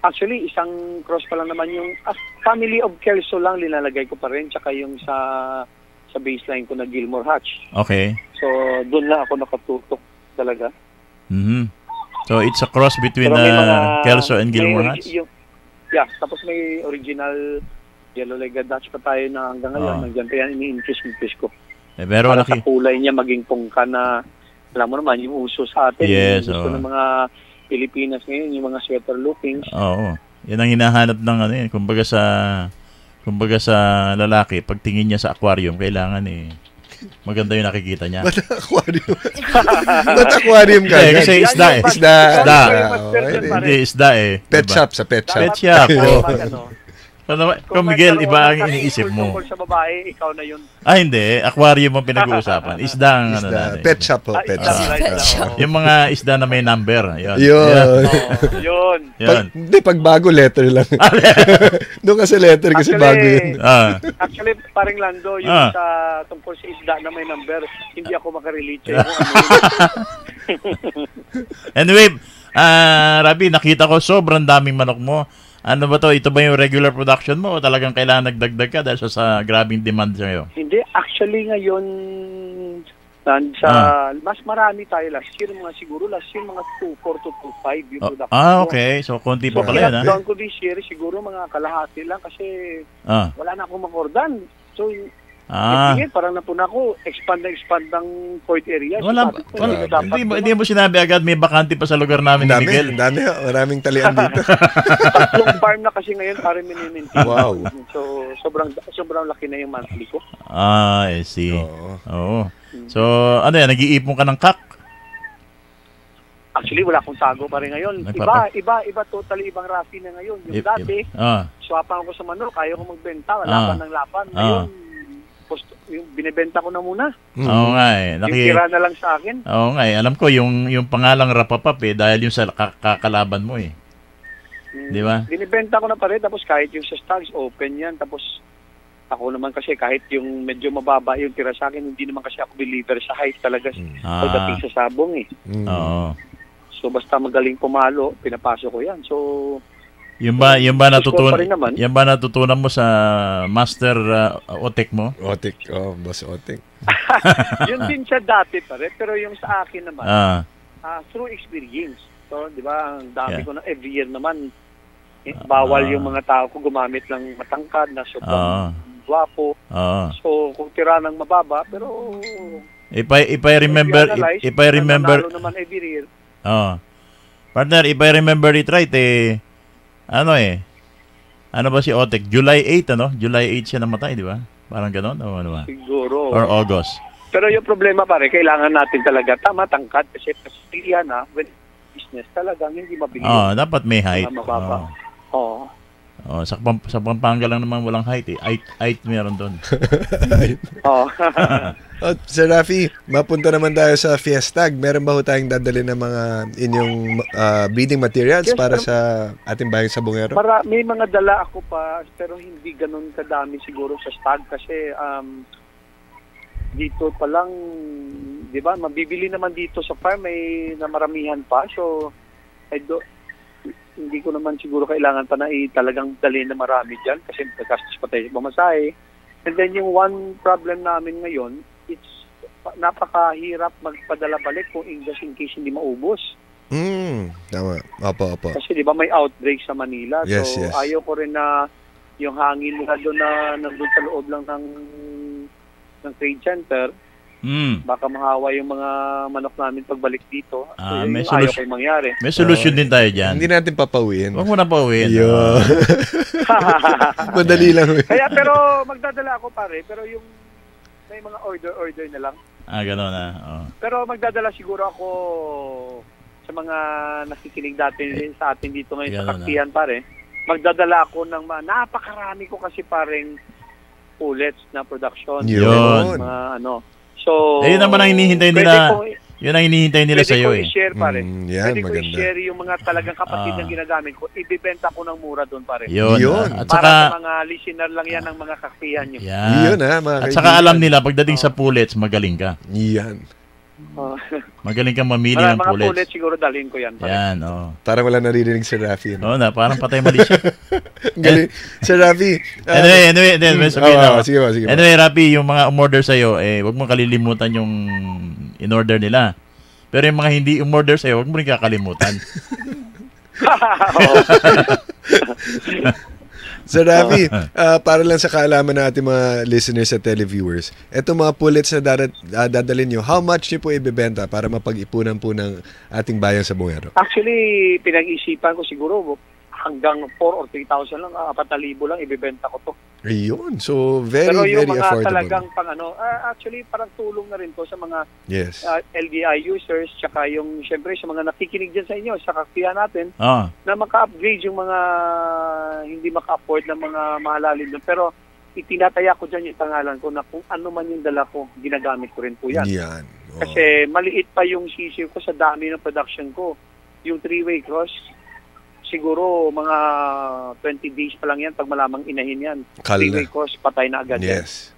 R: Actually, isang cross pa lang naman yung family of Kelso lang linalagay ko pa rin, tsaka yung sa baseline ko na Gilmore Hatch.
Q: Okay.
R: So doon lang ako nakatutok talaga.
Q: So it's a cross between Kelso and Gilmore Hatch?
R: Tapos may original Yellow-legged Dutch pa tayo na hanggang ngayon. Nandiyan pa yan, ini-infuse ko.
Q: Pero
R: para sa kulay niya maging pungka na, alam mo naman, yung uso sa atin.
Q: Yes,
R: yung gusto ng mga Pilipinas ngayon, yung mga sweater loopings.
Q: Oo. Yan ang hinahanap ng kumbaga sa lalaki, pag tingin niya sa aquarium, kailangan maganda yung nakikita niya.
N: Ba't aquarium? Ba't aquarium ka?
Q: Kasi isda.
N: Isda.
Q: Hindi, isda
N: Pet shop, sa pet shop.
Q: Pet shop. Kung Miguel, iba ang iniisip mo.
R: Kung sa babae, ikaw na yun.
Q: Hindi. Aquarium ang pinag-uusapan. Isda ang ano natin.
N: Pet shop po. Pet shop.
Q: Yung mga isda na may number. Yun.
R: Yun.
N: Hindi, pag bago, letter lang. Doon kasi letter kasi bago yun.
R: Actually, parang Lando, yung sa tungkol sa isda na may number, hindi ako makarelate sa'yo.
Q: Anyway, Rabi, nakita ko sobrang daming manok mo. Ano ba to? Ito ba yung regular production mo o talagang kailangan nagdagdag ka dahil sa grabing demand sa'yo?
R: Hindi, actually ngayon mas marami tayo last year, siguro last year mga 2.4 to 2.5 yung production.
Q: Okay. So, konti pa pala yan, ha?
R: Doon ko this year, siguro mga kalahati lang kasi wala na akong makordan. So, parang napuna ko, expand ng court area.
Q: Hindi mo sinabi agad may bakante pa sa lugar namin ni Miguel.
N: Dami, maraming talian dito.
R: Tatlong farm na kasi ngayon para minimintin.
N: Wow.
R: So, sobrang laki na yung monthly ko.
Q: I see. Oo. So, ano yan, nag-iipon ka ng kak?
R: Actually, wala akong tago pa rin ngayon. Iba, totally ibang rafi na ngayon. Yung dati, swapan ko sa manok, ayaw ko magbenta, laban ng laban. Ngayon, yung binibenta ko na muna.
Q: Oo nga eh.
R: Yung tira na lang sa akin.
Q: Oo nga eh. Alam ko, yung pangalang Rapapap eh, dahil yung sa kakalaban mo eh. Di ba?
R: Binibenta ko na pa rin, tapos kahit yung sa stocks, open yan. Tapos ako naman kasi kahit yung medyo mababa yung tira sa akin, hindi naman kasi ako believer sa height talaga. Pagdating sa sabong eh.
Q: Oo.
R: So basta magaling pumalo, pinapasok ko yan. So
Q: Yung ba natutunan mo sa master Otek mo?
N: Otek, boss Otek.
R: Yun din siya dati pare, pero yung sa akin naman, through experience. So, di ba, ang dami ko na every year naman, bawal yung mga tao ko gumamit ng matangkad na sobrang gwapo. So, kung tira ng mababa, pero
Q: if I remember
R: naman every year.
Q: Partner, if I remember it right ano ba si Otek? July 8, July 8 siya namatay, di ba? Parang gano'n? O ano ba?
R: Siguro.
Q: Or August.
R: Pero yung problema pare, kailangan natin talaga tangkad kasi pastilya na when business talagang hindi mabili.
Q: Dapat may height.
R: Mababa.
Q: Sa Pampanga lang naman walang height eh. Height meron doon.
N: Sir Rafi, mapunta naman tayo sa Fiestag. Meron ba ho tayong dadali ng mga inyong breeding materials para sa ating bayang sabongero?
R: May mga dala ako pa, pero hindi ganun kadami siguro sa stag kasi dito pa lang, di ba, mabibili naman dito sa farm, may namaramihan pa. So, hindi ko naman siguro kailangan pa na talagang dalhin na marami dyan kasi gastos pa tayo pamasahe. And then yung one problem namin ngayon, it's napakahirap magpadala balik kung in case hindi maubos.
N: Tama. Opo.
R: Kasi di ba may outbreak sa Manila.
N: Yes,
R: so ayaw ko rin na yung hangin nila doon na nandun sa loob lang ng trade center. Baka mahawa yung mga manok namin pagbalik dito. So,
Q: may
R: ayaw ko yung mangyari.
Q: May solusyon din tayo dyan.
N: Hindi natin papauwiin.
Q: Huwag mo na pauwiin.
N: Madali lang.
R: Kaya pero magdadala ako pare, pero yung may mga order na lang.
Q: Gano'n na.
R: Pero magdadala siguro ako sa mga nakikinig dati sa atin dito ngayon sa Kaktian pare. Magdadala ako ng napakarami ko kasi pareng pullets na production.
Q: Yun.
R: So,
Q: yun naman ang hinihintay nila. Yun ang hinihintay nila sa iyo eh.
R: Pwede ko i-share pare.
N: Yan,
R: pwede ko i-share yung mga talagang kapatid na ginagamit ko. Ibibenta ko ng mura doon pare.
Q: Yun. At
R: para
Q: saka,
R: sa mga listener lang yan ng mga kaktihan nyo.
N: Yun mga
Q: at saka alam nila, pagdating sa pullets, magaling ka.
N: Yan.
Q: Magaling kang mamili ng
R: mga
Q: pullets.
R: Pullets siguro dalhin ko yan. Pare.
Q: Yan,
N: Parang wala naririnig si Rafi.
Q: Parang patay mali siya.
N: Galing. Sir Rafi.
Q: Anyway,
N: sige.
Q: Anyway, Rafi, yung mga umorder sa'yo, wag mo kalilimutan yung in-order nila. Pero yung mga hindi umorder sa'yo, wag mo rin kakalimutan.
N: Sir Rafi, para lang sa kaalaman natin mga listeners at televiewers, etong mga pullets na dadalhin nyo, how much nyo po ibebenta para mapag-ipunan po ng ating bayang sabongero?
R: Actually, pinag-isipan ko siguro hanggang 4 or 3,000 lang, 4,000 lang, ibibenta ko to.
N: Ayun. So, very,
R: Pero yung
N: very
R: mga
N: affordable.
R: talagang actually parang tulong na rin to sa mga
N: Yes.
R: LDI users, tsaka yung, syempre, sa mga nakikinig dyan sa inyo, sa kaktiyan natin, na maka-upgrade yung mga hindi maka-afford ng mga mahalalim doon. Pero, itinataya ko dyan yung pangalan ko na kung ano man yung dala ko, ginagamit ko rin po yan.
N: Yan. Oh.
R: Kasi maliit pa yung sisiw ko sa dami ng production ko. Yung 3-way cross, siguro mga 20 days pa lang yan pag malamang inahin yan. 3-way cross, patay na agad yan.
N: Yes.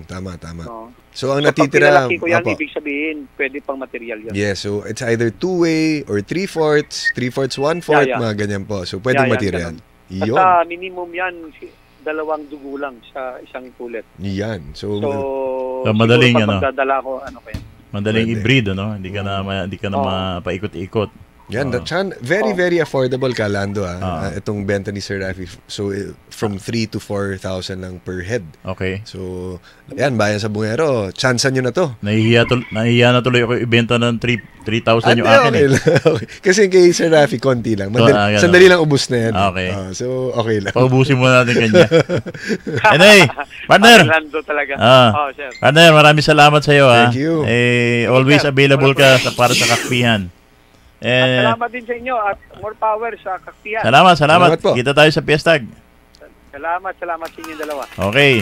N: Tama.
R: No.
N: So, ang natitira...
R: Pag pinalaki ko yan, ibig sabihin, pwede pang material yan.
N: Yes, so it's either 2-way or 3/4, 1/4, mga ganyan po. So, pwedeng material.
R: Basta minimum yan, 2 dugo lang sa isang tulet.
N: Yan. So
Q: madaling
R: siguro magdadala ko,
Q: madaling hybrid, hindi ka na mapaikot-ikot.
N: Yan, very, very affordable ka, Lando. Itong benta ni Sir Rafi. So, from 3,000 to 4,000 lang per head.
Q: Okay.
N: So, yan, bayan sa Bungero. Chancean nyo na to.
Q: Nahihiya na tuloy ako ibenta ng 3,000 yung akin.
N: Okay. Kasi kay Sir Rafi, konti lang. Sandali lang ubus na yan.
Q: Okay.
N: So, okay lang.
Q: Paubusin mo natin kanya. Anyway, partner.
R: Lando talaga.
Q: Partner, maraming salamat sa iyo.
N: Thank you.
Q: Always available ka para sa kakpihan.
R: At salamat din sa inyo at more power sa kaktiyan.
Q: Salamat po. Kita tayo sa Fiestag.
R: Salamat sa inyo dalawa.
Q: Okay.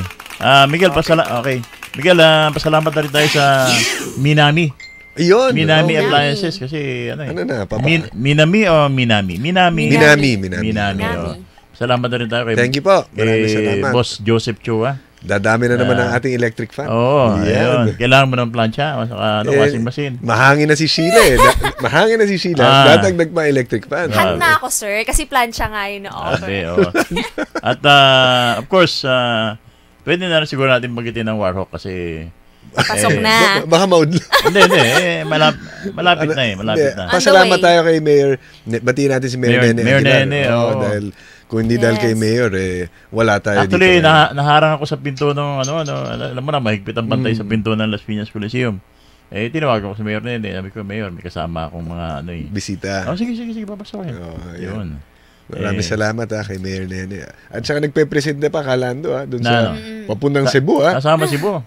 Q: Miguel, Miguel, pasalamat na rin tayo sa Minami.
N: Ayun.
Q: Minami Appliances kasi Minami o Minami? Minami. Salamat na rin tayo kay
N: Thank you po. Maraming salamat.
Q: Boss Joseph Chua.
N: Dadami na naman ang ating electric fan.
Q: Ayun. Kailangan mo ng plancha, washing machine.
N: Mahangin na si Sheila Mahangin na si Sheila. Datagdag pa electric fan.
O: Hand na ako, sir, kasi plancha nga yun na-offer.
Q: At of course, pwede na rin siguro natin magitin ng Warhawk kasi
O: pasok na.
N: Baka maudlo.
Q: Hindi. Malapit na.
N: Pasalamat tayo kay Mayor. Batiin natin si Mayor Nene.
Q: Mayor Nene,
N: dahil kung hindi dahil kay Mayor, wala tayo dito.
Q: Actually, naharang ako sa pinto ng, alam mo na, mahigpit ang bantay sa pinto ng Las Piñas Coliseum. Tinawagan ko si Mayor Nene. Sabi ko, Mayor, may kasama akong mga,
N: bisita.
Q: Sige, papasokin.
N: Yun. Maraming salamat kay Mayor Nene. At saka nagpe-present na pa Kalando doon sa papuntang Cebu.
Q: Kasama Cebu.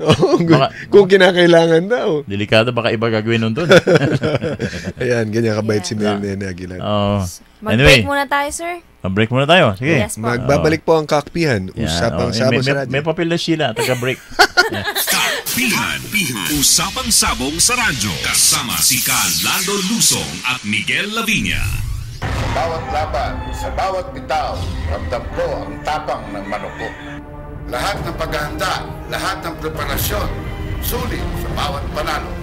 N: Kung kinakailangan daw.
Q: Delikado, baka iba gagawin nun doon.
N: Ayan, ganyan kabait si Mayor Nene Aguilar.
O: Mag-break muna tayo, sir.
Q: Mag-break muna tayo. Sige.
O: Yes,
N: magbabalik po ang kakpihan. Usapang sabong sa radyo.
Q: May papel na sila. Taga-break.
L: Kakpihan. Usapang sabong sa radyo. Kasama si Lando Lusong at Miguel Lavinia.
J: Bawat laban, sa bawat bitaw, ramdam ko ang tapang ng manok ko. Lahat ng paghahanda, lahat ng preparasyon, sulit sa bawat panalo.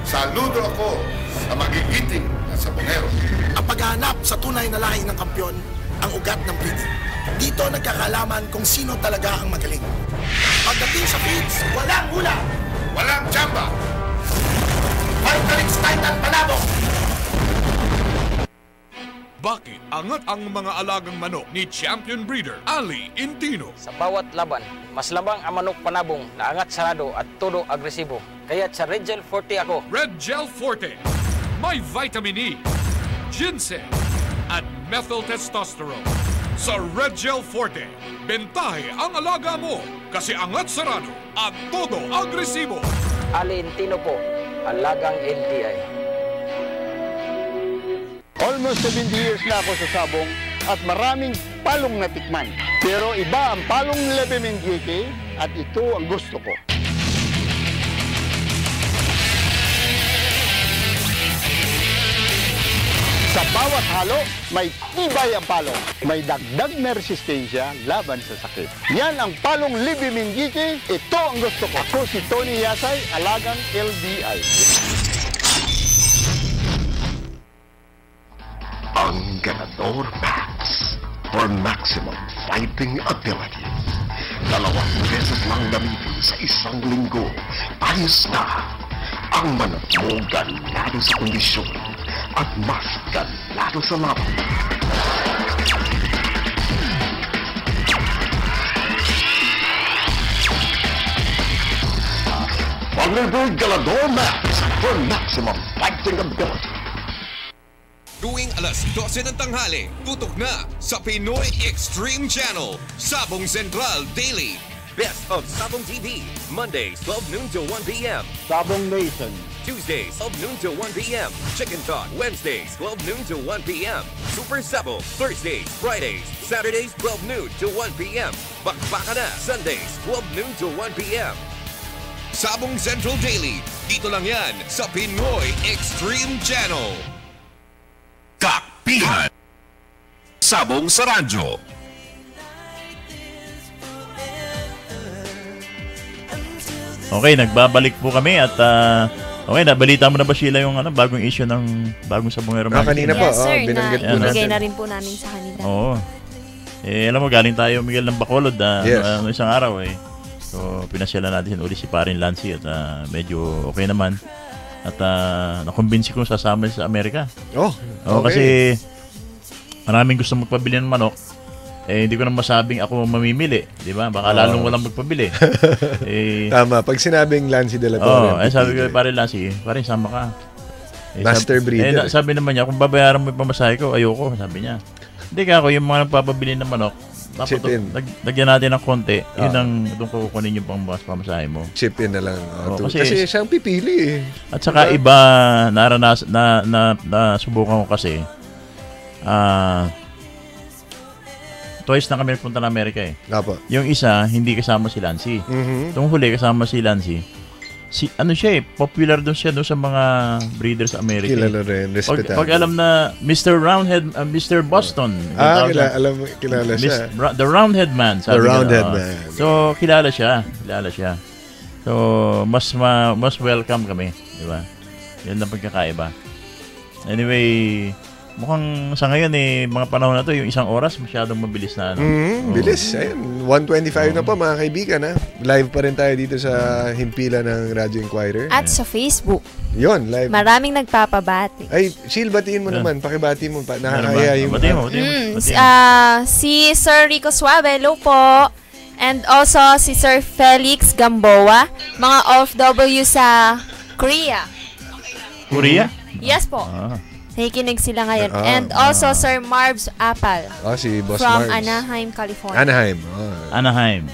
J: Saludo ako sa magigiting na sabongero.
H: Ang paghahanap sa tunay na lahi ng kampyon, ang ugat ng breeding. Dito nagkakalaman kung sino talaga ang magaling. Pagdating sa feeds, walang hula,
J: walang tsamba.
H: Fighterix Titan Panabong.
A: Bakit angat ang mga alagang manok ni champion breeder Ali Intino?
S: Sa bawat laban, mas labang ang manok Panabong na angat sarado at todo agresibo. Kaya't sa Red Gel Forte ako.
A: Red Gel Forte. May vitamin E, ginseng, at methyl testosterone. Sa Red Gel Forte, bentahe ang alaga mo kasi angat sarado at todo agresibo.
S: Ali Intino po, alagang LTI.
D: Almost 70 years na ako sa sabong at maraming palong natikman. Pero iba ang palong Lebanon GK at ito ang gusto ko. Sa bawat halo, may tibay ang palong. May dagdag na resistensya laban sa sakit. Yan ang palong Lebanon GK. Ito ang gusto ko. Ako si Tony Yasay, alagang LDI.
T: Ang Ganador Max for maximum fighting ability. 2 beses lang gamitin sa isang linggo. Ayos na! Ang manok mo ganado sa kondisyon at mas ganado sa laban. Thunderbird Ganador Max for maximum fighting ability.
U: Tuwing
K: alas 12 ng tanghali. Tutok na sa Pinoy Extreme Channel. Sabong Central Daily. Best of Sabong TV. Mondays, 12 noon to 1 p.m.
D: Sabong Nation.
K: Tuesdays, 12 noon to 1 p.m. Chicken Talk. Wednesdays, 12 noon to 1 p.m. Super Sabong. Thursdays, Fridays, Saturdays, 12 noon to 1 p.m. Bakbakana. Sundays, 12 noon to 1 p.m. Sabong Central Daily. Dito lang yan sa Pinoy Extreme Channel.
L: Kakpihan. Sabong sa radyo.
Q: Okay, nagbabalik po kami at okay, nabalita mo na ba Sheila yung bagong issue ng bagong Sabongero Magazine?
N: Kanina po,
O: Yes, sir.
N: binanggit po
O: Ibigay
N: natin.
O: na rin po namin sa kanila.
Q: Oo. Alam mo, galing tayo Miguel ng Bacolod isang araw So, pinasyalan natin uli si Parin Lancy at medyo okay naman. At nakumbinsi kong sasama sa Amerika.
N: Okay.
Q: Kasi maraming gusto magpabili ng manok. Hindi ko na masabing ako mamimili, di ba? Baka lalong walang magpabili.
N: Tama, pag sinabing Lancy de la Torre.
Q: Sabi ko, pare Lancy, pare sama ka.
N: Master breeder.
Q: Sabi naman niya, kung babayaran mo yung pamasahe ko, ayoko, sabi niya. Hindi ka ako, yung mga nagpapabili ng manok,
N: chip in.
Q: Lagyan natin ng konti, yun ang doon ko kukunin yung pamasahe mo.
N: Chip in na lang. Kasi siyang pipili
Q: At saka iba, nasubukan ko kasi, twice na kami nagpunta ng Amerika Yung isa, hindi kasama si Lancy. Itong huli, kasama si Lancy. Popular doon siya sa mga breeders sa Amerika.
N: Kilala rin, respetable.
Q: Pag alam na Mr. Roundhead, Mr. Boston.
N: Kilala siya.
Q: The Roundhead Man.
N: The Roundhead Man.
Q: So, kilala siya. So, mas welcome kami. Di ba? Yan ang pagkakaiba. Anyway, mukhang sa ngayon mga panahon na to, yung isang oras masyadong mabilis na.
N: Bilis. Ayun, 1:25 na po mga kaibigan. Live pa rin tayo dito sa himpilan ng Radyo Inquirer.
O: At sa Facebook.
N: Yun, live.
O: Maraming nagpapabati.
N: Ay, Sheil, batiin mo naman. Pakibati mo. Nakakaya yung...
Q: Batiin mo.
O: Si Sir Rico Suave, hello po. And also si Sir Felix Gamboa. Mga OFW sa Korea.
Q: Korea?
O: Yes po. Nakikinig sila ngayon. And also, Sir Marbs Apal.
N: Si Boss
O: from
N: Marbs.
O: Anaheim, California.
N: Anaheim.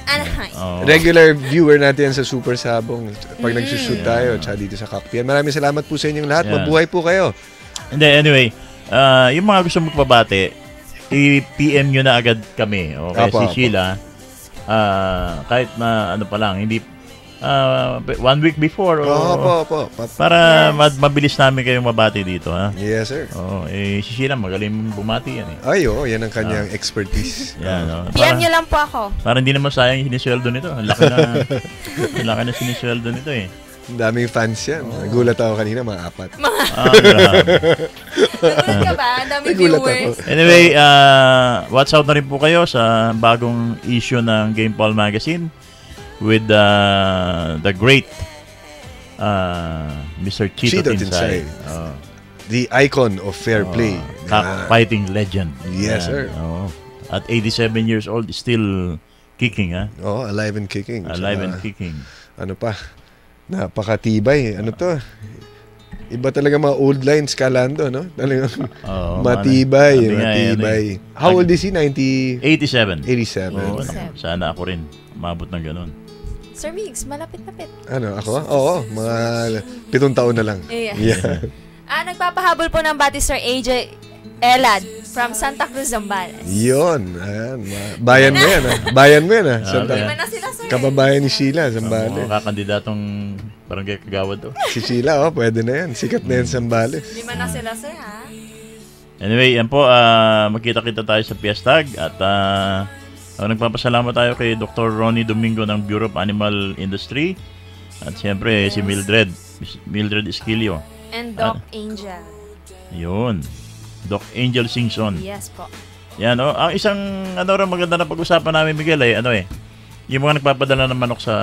Q: Oh.
N: Regular viewer natin sa Super Sabong. Pag nagsushoot tayo, tsaka dito sa Kakpian. Maraming salamat po sa inyong lahat. Mabuhay po kayo.
Q: Anyway, yung mga gusto magpabati, i-PM nyo na agad kami. Okay, si Sheila, kahit na pa lang, hindi 1 week before para mabilis namin kayong mabati dito, ha?
N: Yes, sir.
Q: Si Sheila magaling bumati yan
N: yan ang kanyang expertise.
O: PM nyo lang po ako.
Q: Para hindi naman sayang yung sinisweldo nito. Ang laki na sinisweldo nito
N: Ang daming fans yan. Nagulat ako kanina, mga 4.
O: Nagulat ka ba? Ang daming viewers.
Q: Anyway, watch out na rin po kayo sa bagong issue ng Game Paul Magazine with the great Mr. Chito Tinsay.
N: The icon of fair play.
Q: Fighting legend.
N: Yes, sir.
Q: At 87 years old, still kicking, ha?
N: Alive and kicking.
Q: Alive and kicking.
N: Ano pa? Napakatibay. Ano to? Iba talaga mga old lines kalando, no? Talagang matibay. How old is he?
Q: 87.
N: 87.
Q: Sana ako rin mabot ng ganun.
O: Sir Migs, malapit-lapit.
N: Ano, ako? Oo, mga 7 taon na lang.
O: Yeah. Nagpapahabol po ng bati Sir AJ Elad from Santa Cruz, Zambales.
N: Yun. Bayan mo yan, ha? Bayan mo yan, ha?
O: Lima na sila, sir.
N: Kababayan ni Sheila, Zambales.
Q: Kakandidatong barangay Kagawad to.
N: Si Sheila, pwede na yan. Sikat na yan, Zambales.
O: 5 na sila, sir, ha?
Q: Anyway, yan po, magkita-kita tayo sa Piestag at nagpapasalamat tayo kay Dr. Ronnie Domingo ng Bureau of Animal Industry at siyempre si Mildred Esquilio.
O: And Doc Angel.
Q: Yun. Doc Angel Singson.
O: Yes po.
Q: Yan, ang isang maganda na pag-usapan namin, Miguel, yung mga nagpapadala ng manok sa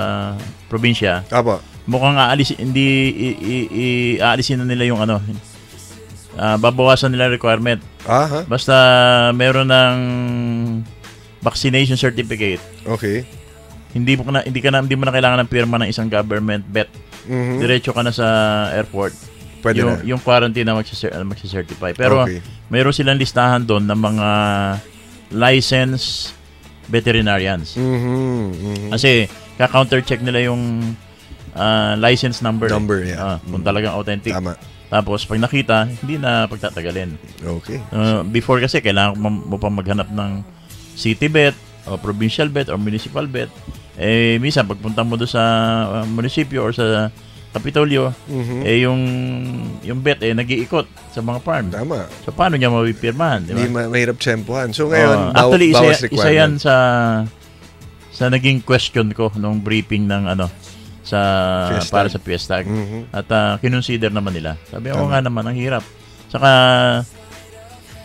Q: probinsya. Mukhang aalisin na nila yung babawasan nila requirement. Basta meron ng vaccination certificate.
N: Okay.
Q: Hindi mo na kailangan ng pirma ng isang government vet. Diretso ka na sa airport.
N: Pwede na.
Q: Yung quarantine na magsicertify. Pero mayroon silang listahan doon ng mga licensed veterinarians. Kasi ka-counter-check nila yung license number. Kung talagang authentic.
N: Tama.
Q: Tapos pag nakita, hindi na pagtatagalin.
N: Okay.
Q: Before kasi kailangan mo pa maghanap ng city vet o provincial vet o municipal vet. Minsan pagpunta mo doon sa munisipyo or sa Kapitolyo, yung vet nag-iikot sa mga farm.
N: Tama.
Q: So paano niya mapipirmahan, di ba?
N: Hindi mahirap tsempohan. So ngayon,
Q: actually,
N: bawas requirement.
Q: Isa yan sa naging question ko nung briefing ng para sa Fiesta. At kinonsider naman nila. Sabi ko nga naman, ang hirap. Saka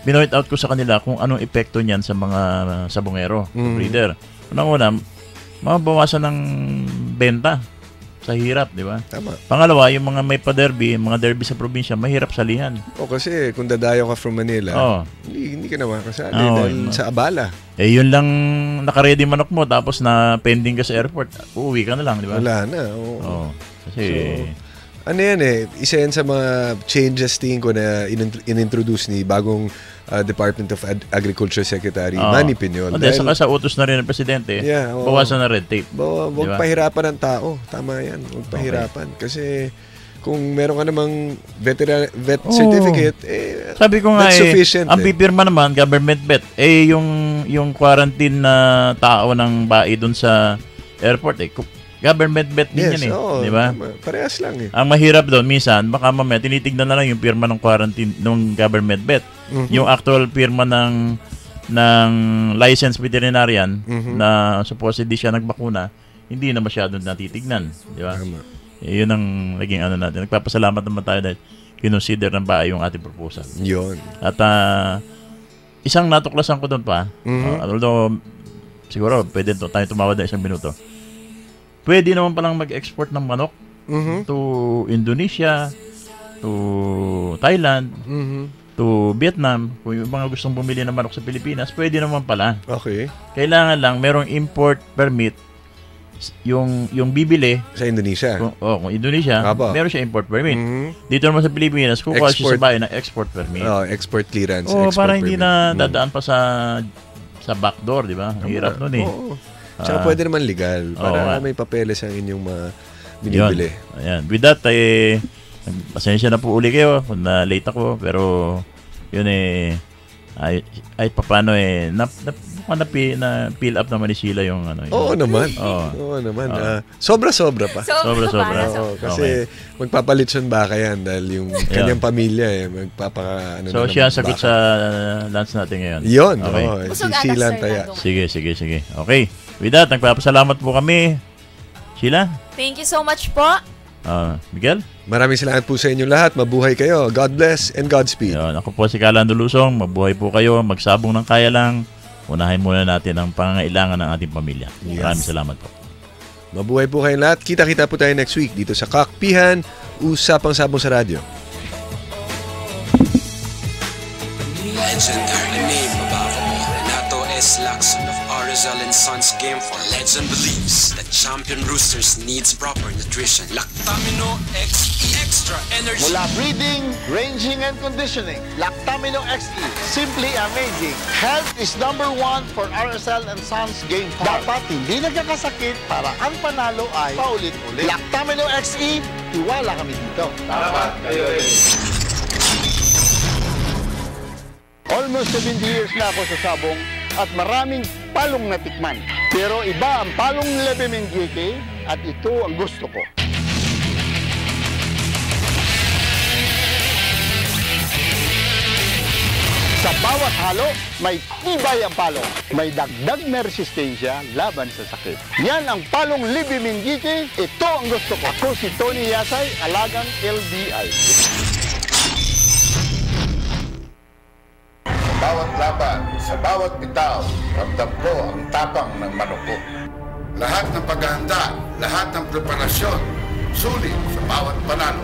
Q: binoint out ko sa kanila kung anong epekto niyan sa mga sabongero, breeder. Unang-una, mabawasan ng benta sa hirap, di ba?
N: Tama.
Q: Pangalawa, yung mga may pa-derby, mga derby sa probinsya, mahirap salihan.
N: Kasi kung dadayo ka from Manila, hindi ka na makasali dahil sa abala.
Q: Yun lang naka-ready manok mo, tapos na pending ka sa airport, uuwi ka na lang, di ba?
N: Wala na.
Q: Kasi
N: ano yan isa yan sa mga changes tingin ko na inintroduce ni bagong Department of Agriculture Secretary Manny Piñol.
Q: Saka sa utos na rin ng Presidente, bawasan na red tape.
N: Huwag pahirapan ng tao. Tama yan. Huwag pahirapan. Kasi kung meron ka namang vet certificate,
Q: sabi ko nga
N: sufficient.
Q: Ang pipirma naman, government vet, yung quarantine na tao ng bae dun sa airport, government vet din yan di ba?
N: Parehas lang
Q: Ang mahirap doon, minsan, baka mamaya tinitignan na lang yung pirma ng quarantine ng government vet. Yung actual pirma ng licensed veterinarian na supposedly siya nagbakuna, hindi na masyadong natitignan, di ba? Yun ang naging natin. Nagpapasalamat naman tayo dahil kinonsider ng bahay yung ating proposal.
N: Yun.
Q: At isang natuklasan ko doon pa, although siguro pwede tayo tumawad na 1 minuto. Pwede naman palang mag-export ng manok to Indonesia, to Thailand, to Vietnam. Kung yung mga gustong bumili ng manok sa Pilipinas, pwede naman pala.
N: Okay.
Q: Kailangan lang merong import permit yung bibili
N: sa Indonesia.
Q: Kung Indonesia, meron siya import permit. Dito naman sa Pilipinas, kukuha siya sa bahay ng export permit.
N: Export clearance.
Q: Para hindi na dadaan pa sa backdoor, di ba? Ang hirap nun
N: Tsaka pwede naman legal para may papeles ang inyong binibili.
Q: Ayan. With that, pasensya na po uli kayo kung na-late ako, pero yun ay paano na-fill up naman ni Sheila yung
N: Oo naman. Sobra-sobra pa.
Q: Sobra-sobra.
N: Kasi magpapalitson baka yan dahil yung kanyang pamilya
Q: So siya sagot sa lunch natin ngayon.
N: Yun.
Q: Okay.
N: Si Sheila Taya.
Q: Sige. Okay. With that, nagpapasalamat po kami. Sheila?
O: Thank you so much po.
Q: Miguel?
N: Maraming salamat po sa inyo lahat. Mabuhay kayo. God bless and Godspeed.
Q: Ako po si Calando Lusong. Mabuhay po kayo. Magsabong ng kaya lang. Unahin muna natin ang pangangailangan ng ating pamilya. Maraming salamat po.
N: Mabuhay po kayong lahat. Kita-kita po tayo next week dito sa Kakpihan, Usapang Sabong sa Radyo.
E: Legendary name above all. Renato S. Lacson of Arizal and Sons Game Farm. Legend believes that champion roosters needs proper nutrition. Lactamino XE Extra Energy.
D: Mula breeding, ranging, and conditioning, Lactamino XE, simply amazing. Health is #1 for RSL and Sons Game Farm. Dapat hindi nagkakasakit para ang panalo ay paulit-ulit. Lactamino XE, tiwala kami dito.
F: Dapat kayo
D: Almost 70 years na ako sa sabong at maraming palong natikman. Pero iba ang palong Lebemenguique at ito ang gusto ko. Sa bawat halo, may tibay ang palong. May dagdag na resistensya laban sa sakit. Yan ang palong Lebemenguique. Ito ang gusto ko. Ako si Tony Yasay, Alagang LBI.
J: Bawat laban, sa bawat bitaw, ramdam ko ang tapang ng manok ko. Lahat ng paghahanda, lahat ng preparasyon, sulit sa bawat panalo.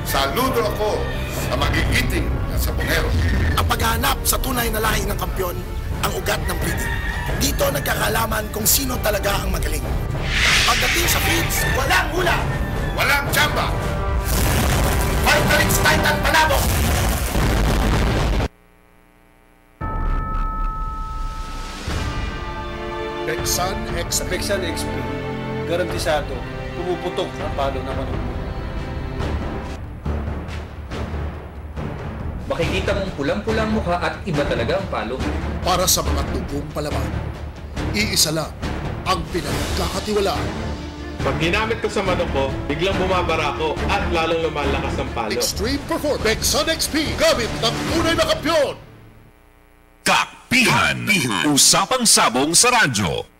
J: Saludo ako sa magigiting na sabongero.
H: Ang paghahanap sa tunay na lahi ng kampyon, ang ugat ng breeding. Dito nagkakalaman kung sino talaga ang magaling. Pagdating sa feeds, walang hula,
J: walang tsamba.
H: Fighterix Titan Panabong!
F: Bexan XP, garantisado, pumuputok ang palo ng manok mo.
G: Makikita mong pulang-pulang mukha at iba talaga ang palo.
H: Para sa mga tubong palaban, iisa lang ang pinagkakatiwalaan.
U: Pag ginamit ko sa manok ko, biglang bumabara ko at lalong lumalakas ang palo.
H: Extreme Performance Bexan XP, gamit ng tunay na kampiyon!
L: Kakpihan. Usapang sabong sa radyo.